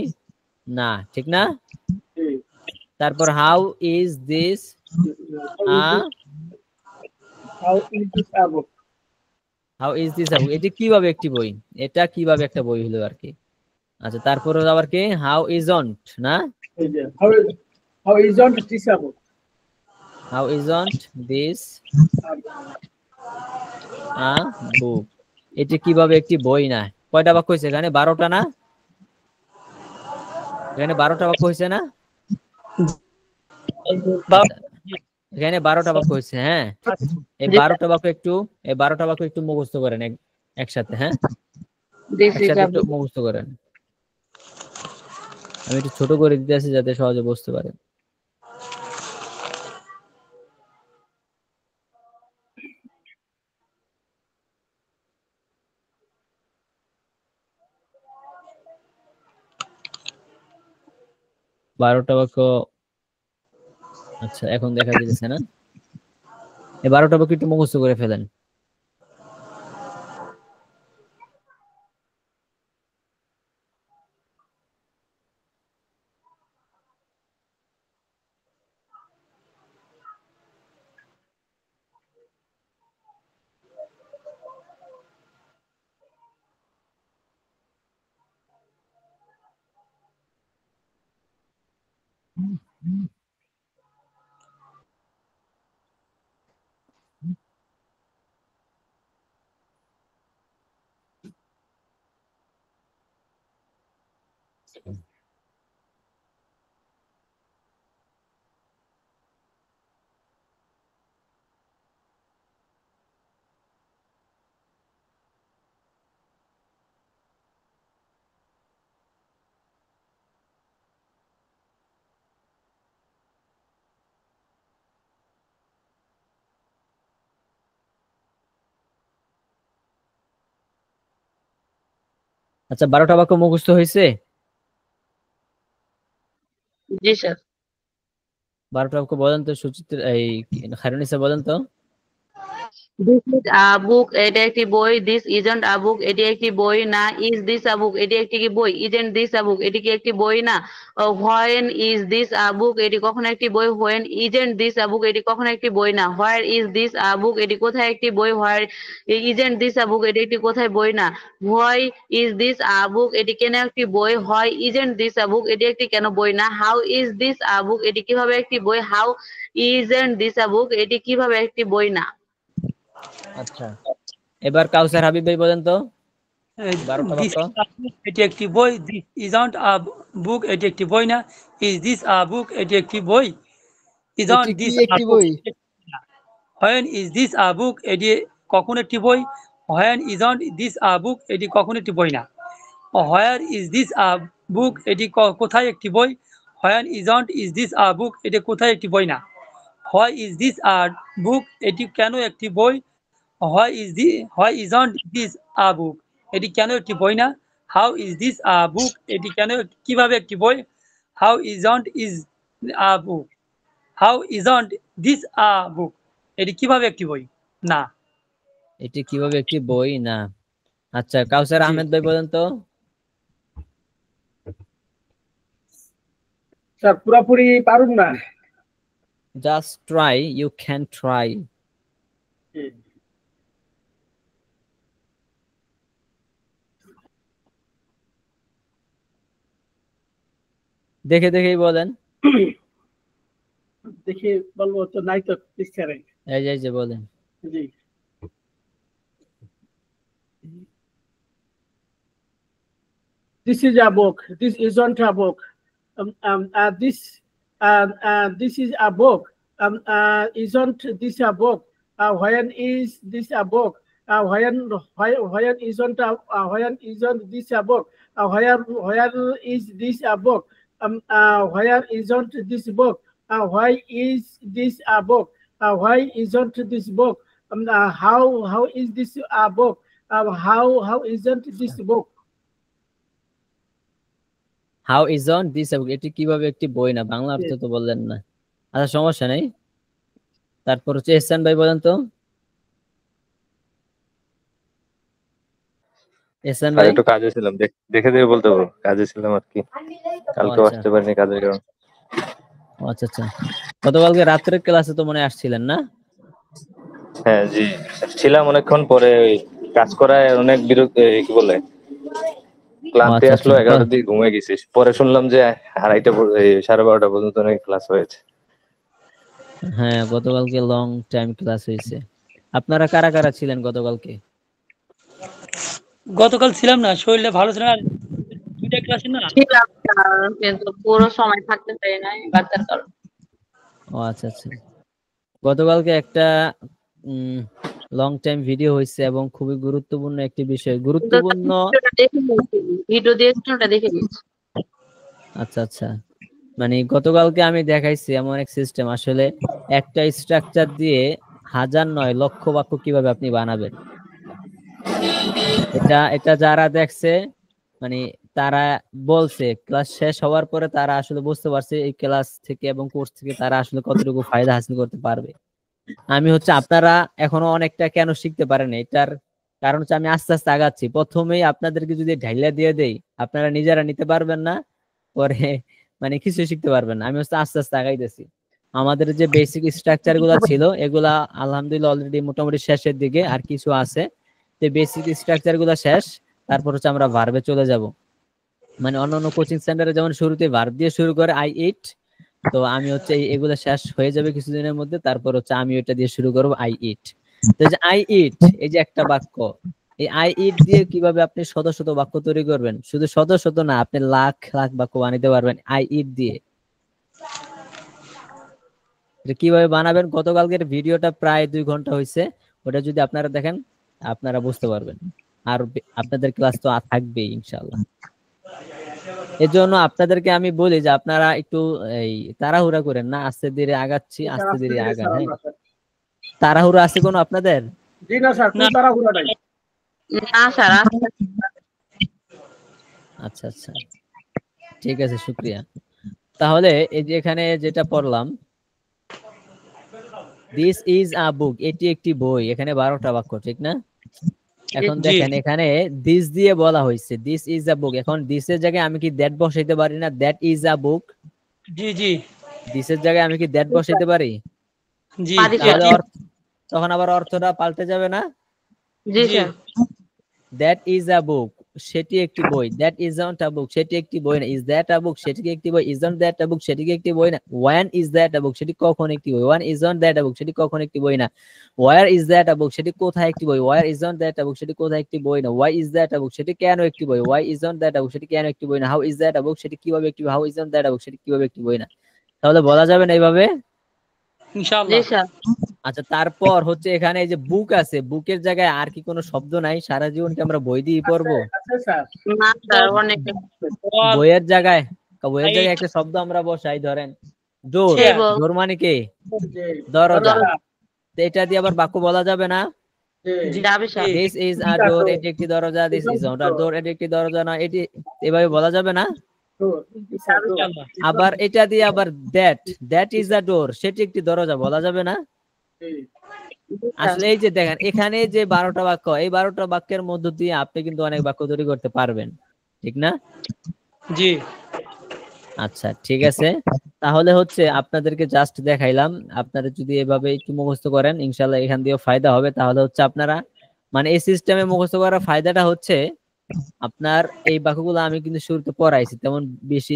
না, ঠিক না? তারপর how is this a How is this about? how is this a book, এটি কিভাবে একটি বই, এটা কিভাবে একটা বই হলো আর কি। আচ্ছা, তারপর আবার কি how isn't না, How isn't this about? how isn't this a book, এটি কিভাবে একটি বই না। কয়টা বাক্য হয়েছে এখানে? 12টা না? এখানে 12টা বাক্য হয়েছে না? এখানে 12টা বাক্য হয়েছে। হ্যাঁ, এই 12টা বাক্য একটু মুখস্থ করেন একসাথে। হ্যাঁ, this is একসাথে a একটু book মুখস্থ করেন। আমি একটু ছোট করে দিতে আছি যাতে সহজে বুঝতে পারেন। বারোটা বাক্য, আচ্ছা এখন দেখা যাচ্ছে না? এই 12টা বাক্য একটু মুখস্থ করে ফেলেন। আচ্ছা, 12টা বাক্য মুখস্থ হয়েছে? জি স্যার 12টা বাক্য বলেন তো সুচিত্রা, এই খায়রুন্নিসা বলেন তো। this is a book, এটা একটি বই। this isn't a book, এটি একটি বই না। is this a book, এটি একটি কি বই। isn't this a book, এটি কি একটি বই না। when is this a book, এটি কখন একটি বই। when isn't this a book, এটি কখন একটি বই না। where is this a book, এটি কোথায় একটি বই। where isn't this a book, এটি একটি কোথায় বই না। why is this a book, এটি কেন একটি বই। why isn't this a book, এটি একটি কেন বই না। how is this a book, এটি কিভাবে একটি বই। how isn't this a book, এটি কিভাবে একটি বই না। আচ্ছা, এবার কাউসার হাবিব ভাই বলেন তো 12টা দিস বাক্য। এটি একটি বই, দিস ইজন্ট আ বুক এটি একটি বই না, ইজ দিস আ বুক এটি একটি বই, ইজন্ট এটি কি দিস আ একটি বুক বই? When is this a book এটি কখন একটি বই, when isn't this a book এটি কখন একটি বই না, where is this a book এটি কোথায় একটি বই, when isn't is this a book এটি কোথায় একটি বই না, why is this a book এটি কেন একটি বই, why isn't this a book এটি কেন একটি বই না, how is this a book এটি কেন কিভাবে একটি বই, how isn't is a book how isn't this a book এটি কিভাবে একটি বই না। এটি কিভাবে একটি বই না। আচ্ছা, কাউসার জি। আহমেদ ভাই বলেন তো স্যার পুরোপুরি পারুন না। Just try, you can try. দেখে দেখেই বলেন। দেখি বলবো তো, নাই তো পিকচারে। এই যে বলেন। জি, this is a book, this isn't a book, this is a book, isn't this a book, when is this a book, when isn't this a book, where is this a book, where isn't this book, why is this a book, why isn't this book, how is this a book, how isn't this book. How isn't this a book এটি কিভাবে একটি বই না, বাংলা অর্থ তো বললেন না। আচ্ছা, সমস্যা নেই। তারপর হচ্ছে এহসান ভাই বলেন তো। এহসান আর ভাই। একটু কাজে ছিলাম, দেখে দিয়ে বলতে পারবো, কাজে ছিলাম আর কি, কালকে আচ্ছা আসতে পারিনি কাজের কারণে। আচ্ছা আচ্ছা, গতকালকে রাত্রের ক্লাসে তো মনে হয় আসছিলেন না? হ্যাঁ জি, ছিলাম অনেকক্ষণ, পরে ওই কাজ করায় অনেক বিরক্ত, কি বলে ক্লান্তি আচ্ছা আসলো, আচ্ছা 11টার দিকে ঘুমিয়ে গেছিস, পরে শুনলাম যে 12:30 পর্যন্ত নাকি ক্লাস হয়েছে। হ্যাঁ, গতকালকে লং টাইম ক্লাস হয়েছে। আপনারা কারা কারা ছিলেন গতকালকে? গতকাল ছিলাম না, শরীরটা ভালো ছিল না, দুইটা ক্লাসে না। ছিলাম স্যার, কিন্তু পুরো সময় থাকতে পারি নাই বাচ্চার কারণে। ও আচ্ছা আচ্ছা, গতকালকে একটা লং টাইম ভিডিও হয়েছে এবং খুবই গুরুত্বপূর্ণ একটি বিষয়, গুরুত্বপূর্ণ। ভিডিও দিয়ে ওটা দেখে নিয়েছি। আচ্ছা আচ্ছা, মানে গতকালকে আমি দেখাইছি এমন এক সিস্টেম, আসলে একটা স্ট্রাকচার দিয়ে হাজার নয় লক্ষ বাক্য কিভাবে আপনি বানাবেন। এটা যারা দেখছে, মানে তারা বলছে ক্লাস শেষ হওয়ার পরে তারা আসলে বুঝতে পারছে এই ক্লাস থেকে এবং কোর্স থেকে তারা আসলে কতটুকু ফায়দা হাসিল করতে পারবে। আমি হচ্ছে আপনারা এখনো অনেকটা কেন শিখতে পারেন, এটার কারণ হচ্ছে আমি আস্তে আস্তে আগাচ্ছি। প্রথমেই আপনাদেরকে যদি ঢাইলা দিয়ে দেই, আপনারা নিজেরা নিতে পারবেন না, পরে মানে কিছু শিখতে পারবেন না। আমি হচ্ছে আস্তে আস্তে আগাইতেছি। আমাদের যে বেসিক স্ট্রাকচার গুলা ছিল এগুলা আলহামদুলিল্লাহ অলরেডি মোটামুটি শেষের দিকে, আর কিছু আছে। তো বেসিক স্ট্রাকচার গুলা শেষ, তারপর হচ্ছে আমরা ভার্বে চলে যাব। মানে অন্যান্য কোচিং সেন্টারে যেমন শুরুতে ভার্ব দিয়ে শুরু করে আই ইট, তো আমি হচ্ছে এগুলো শেষ হয়ে যাবে কিছুদিনের মধ্যে, তারপর হচ্ছে আমি ওটা দিয়ে শুরু করবো আই ইট। তো এই যে আই ইট, এই যে একটা বাক্য, এই আই ইট দিয়ে কিভাবে আপনি শত শত বাক্য তৈরি করবেন, শুধু শত শত না, আপনি লাখ লাখ বাক্য বানাতে পারবেন আই ইট দিয়ে। কিভাবে বানাবেন, গতকালকের ভিডিওটা প্রায় 2 ঘন্টা হয়েছে, ওটা যদি আপনারা দেখেন আপনারা বুঝতে পারবেন। আর আপনাদের ক্লাস তো থাকবেই ইনশাআল্লাহ। এর জন্য আপনাদেরকে আমি বলি যে আপনারা একটু এই তাড়াহুড়া করেন না, আস্তে ধীরে আগাচ্ছি, আস্তে ধীরে আগান। হ্যাঁ, তাড়াহুড়া আছে কোনো আপনাদের? জি না স্যার, কোনো তাড়াহুড়া নাই। না স্যার। আচ্ছা আচ্ছা, ঠিক আছে, শুকরিয়া। তাহলে এই যে এখানে যেটা পড়লাম, দিস ইজ আ বুক, এটি একটি বই, এখানে 12টা বাক্য, ঠিক না? এখন দেখেন এখানে দিস দিয়ে বলা হয়েছে দিস ইজ আ বুক। এখন দিস এর জায়গায় আমি কি দ্যাট বসাইতে পারি না? That is a book. G G, this এর জায়গায় আমি কি দ্যাট বসাইতে পারি? জি তাহলে তখন আবার অর্থটা পাল্টে যাবে না? জি sir. That is a book, সেটি একটি বই। That is not a book, সেটি একটি বই না। ইজ দ্যাট আ বুক, সেটি কি একটি বই। Is not that a book, সেটি কি একটি বই না। When is that a book, সেটি কখন একটি বই। When is not that a book, সেটি কখন একটি বই না। Where is that a book, সেটি কোথায় একটি বই। Where is not that a book, সেটি কোথায় একটি বই না। Why is that a book, সেটি কেন একটি বই। Why is not that a book, সেটি কেন একটি বই না। How is that a book, সেটি কিভাবে একটি বই। How is not that a book, সেটি কিভাবে একটি বই না। তাহলে বলা যাবে না এইভাবে। জি ইনশাআল্লাহ। স্যার। আচ্ছা, তারপর হচ্ছে এখানে এই যে বুক আছে, বুকের জায়গায় আর কি কোনো শব্দ নাই? সারা জীবন কি আমরা বই দিয়ে পড়বো? আছে স্যার। না স্যার, অনেক বল, বইয়ের জায়গায় Right. একটা শব্দ আমরা বসাই, ধরেন ডোর। Chair. টেবল, ডোর মানে কি? জি দরজা। দরজা। তো এটা দিয়ে আবার বাক্য বলা যাবে না? জি যাবে স্যার। জি। দিস ইজ আ ডোর, এটি একটি দরজা। This is not a door, এটি একটি দরজা না। এটি এভাবে বলা যাবে না? ইনশাআল্লাহ। আবার এটা দিয়ে আবার দ্যাট ইজ আ ডোর, সেটি একটি দরজা বলা যাবে না? আসলে এই যে দেখেন এখানে যে 12টা বাক্য, এই 12টা বাক্যের মধ্য দিয়ে আপনি কিন্তু অনেক বাক্য তৈরি করতে পারবেন, ঠিক না? জি। আচ্ছা, ঠিক আছে। তাহলে হচ্ছে আপনাদেরকে জাস্ট দেখাইলাম। আপনারা যদি এভাবে একটু মুখস্থ করেন, ইনশাল্লাহ এখান দিয়েও ফায়দা হবে। তাহলে হচ্ছে আপনারা মানে এই সিস্টেমে মুখস্থ করার ফায়দাটা হচ্ছে আপনার এই বাক্যগুলো আমি কিন্তু শুরুতে পড়াইছি, তেমন বেশি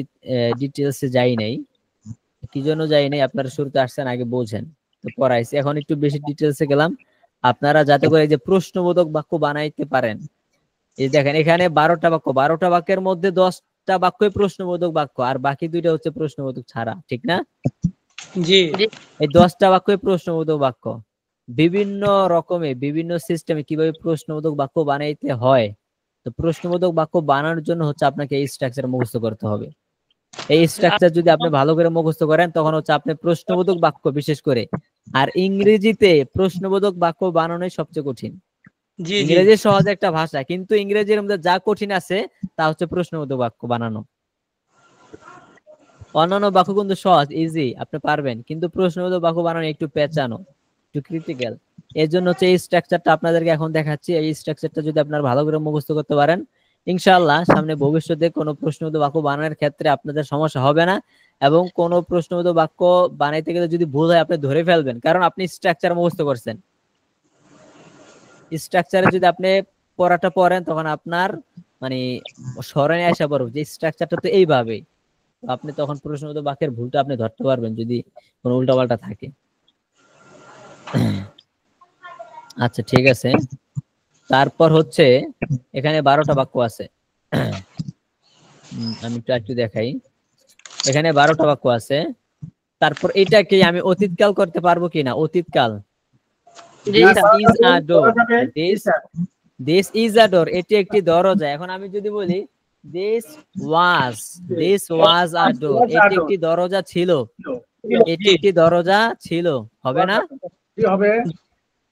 ডিটেলসে যাই নাই। কি জন্য যাই নাই, আপনারা শুরুতে আসছেন আগে বোঝেন, তো পড়াইছি। এখন একটু বেশি ডিটেলসে গেলাম আপনারা যাতে করে এই যে প্রশ্নবোধক বাক্য বানাইতে পারেন। এই দেখেন এখানে 12টা বাক্য, 12টা বাক্যের মধ্যে 10টা বাক্যই প্রশ্নবোধক বাক্য, আর বাকি 2টা হচ্ছে প্রশ্নবোধক ছাড়া, ঠিক না? জি। এই 10টা বাক্যই প্রশ্নবোধক বাক্য। বিভিন্ন রকমে বিভিন্ন সিস্টেমে কিভাবে প্রশ্নবোধক বাক্য বানাইতে হয়, তো প্রশ্নবোধক বাক্য বানানোর জন্য হচ্ছে আপনাকে এই স্ট্রাকচার মুখস্থ করতে হবে। এই স্ট্রাকচার যদি আপনি ভালো করে মুখস্থ করেন, তখন হচ্ছে আপনি প্রশ্নবোধক বাক্য, বিশেষ করে আর ইংরেজিতে প্রশ্নবোধক বাক্য বানানোই সবচেয়ে কঠিন। জি। জি। ইংরেজি সহজ একটা ভাষা, কিন্তু ইংরেজির মধ্যে যা কঠিন আছে তা হচ্ছে প্রশ্নবোধক বাক্য বানানো। অন্যান্য বাক্য কিন্তু সহজ, ইজি, আপনি পারবেন, কিন্তু প্রশ্নবোধক বাক্য বানানো একটু পেঁচানো, একটু ক্রিটিক্যাল। এর জন্য হচ্ছে এই স্ট্রাকচারটা আপনাদেরকে এখন দেখাচ্ছি। এই স্ট্রাকচারটা যদি আপনারা ভালো করে মুখস্থ করতে পারেন, ইনশাআল্লাহ সামনে ভবিষ্যতে কোনো প্রশ্নবোধক বাক্য বানানোর ক্ষেত্রে আপনাদের সমস্যা হবে না। এবং কোনো প্রশ্নবোধক বাক্য বানাইতে গেলে যদি ভুল হয়, আপনি ধরে ফেলবেন, কারণ আপনি স্ট্রাকচার মুখস্থ করছেন। স্ট্রাকচারে যদি আপনি পড়াটা পড়েন, তখন আপনার মানে স্মরণে আসা পড়বে যে স্ট্রাকচারটা তো এইভাবে, আপনি তখন প্রশ্নবোধক বাক্যের ভুলটা আপনি ধরতে পারবেন যদি কোনো উল্টাপাল্টা থাকে। আচ্ছা, ঠিক আছে। তারপর হচ্ছে এখানে 12টা বাক্য আছে। আমি একটু দেখাই। এখানে 12টা বাক্য আছে। তারপর এটা কি আমি অতীতকাল করতে পারবো কিনা? অতীতকাল। This is a door, this is a door, এটি একটি দরজা। এখন আমি যদি বলি দিস ওয়াজ আ ডোর, এটি একটি দরজা ছিল, এটি একটি দরজা ছিল, হবে না? কি হবে?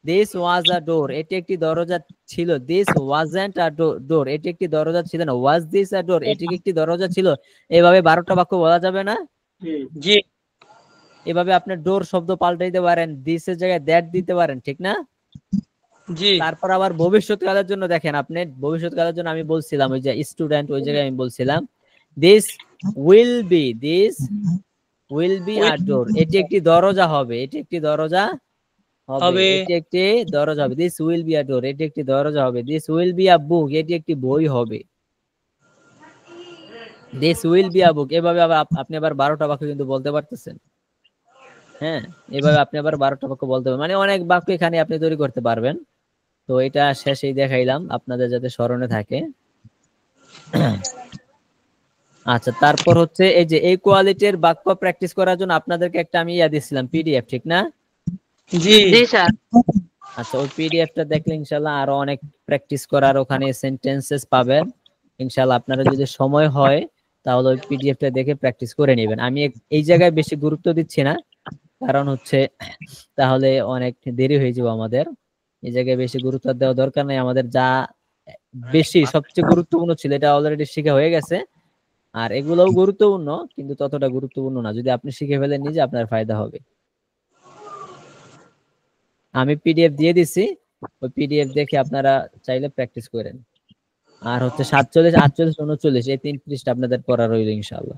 দিস ওয়াজ আ ডোর, এটি একটি দরজা ছিল। দিস ওয়াজন্ট আ ডোর, এটি একটি দরজা ছিল না। ওয়াজ দিস আ ডোর, এটি একটি দরজা ছিল। এভাবে 12টা বাক্য বলা যাবে না? জি। এভাবে আপনি ডোর শব্দ পাল্টে দিতে পারেন, দিস এর জায়গায় দ্যাট দিতে পারেন, ঠিক না? জি। তারপর আবার ভবিষ্যৎকালের জন্য দেখেন, আপনি ভবিষ্যৎকালের জন্য আমি বলছিলাম ওই যে স্টুডেন্ট, ওই জায়গায় আমি বলছিলাম this will be a door, এটি একটি দরজা হবে, এটি একটি দরজা হবে, এটি একটি দরজা হবে। This will be a door, এটি একটি দরজা হবে। This will be a book, এটি একটি বই হবে। দিস উইল বি আ বুক। এভাবে আবার আপনি আবার 12টা বাক্য কিন্তু বলতে পারতেছেন। হ্যাঁ, এভাবে আপনি আবার 12টা বাক্য বলতে পারবেন, মানে অনেক বাক্য এখানে আপনি তৈরি করতে পারবেন। তো এটা শেষেই দেখাইলাম আপনাদের যাতে স্মরণে থাকে। আচ্ছা, তারপর হচ্ছে এই যে এই কোয়ালিটির বাক্য প্র্যাকটিস করার জন্য আপনাদেরকে একটা আমি দিয়েছিলাম পিডিএফ, ঠিক না? জি। জি স্যার। আচ্ছা, ওই পিডিএফটা দেখলে ইনশাআল্লাহ আরো অনেক প্র্যাকটিস করার ওখানে সেন্টেন্সেস পাবেন। ইনশাআল্লাহ আপনারা যদি সময় হয় তাহলে ওই পিডিএফটা দেখে প্র্যাকটিস করে নেবেন। আমি এই জায়গায় বেশি গুরুত্ব দিচ্ছি না, কারণ হচ্ছে তাহলে অনেক দেরি হয়ে যাবে আমাদের। এই জায়গায় বেশি গুরুত্ব দেওয়া দরকার নেই। আমাদের যা বেশি সবচেয়ে গুরুত্বপূর্ণ ছিল এটা অলরেডি শেখা হয়ে গেছে। আর এগুলোও গুরুত্বপূর্ণ, কিন্তু ততটা গুরুত্বপূর্ণ না। যদি আপনি শিখে ফেলেন নিজে, আপনার ফায়দা হবে। আমি পিডিএফ দিয়ে দিছি, ওই পিডিএফ দেখে আপনারা চাইলে প্র্যাকটিস করেন। আর হচ্ছে 47, 48, 39 এই 3 পৃষ্ঠা আপনাদের পড়া রইল ইনশাআল্লাহ।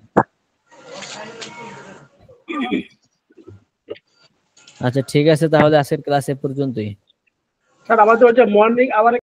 আচ্ছা, ঠিক আছে, তাহলে আজকের ক্লাস এ পর্যন্তই। স্যার আমাদের ওই যে মর্নিং আওয়ার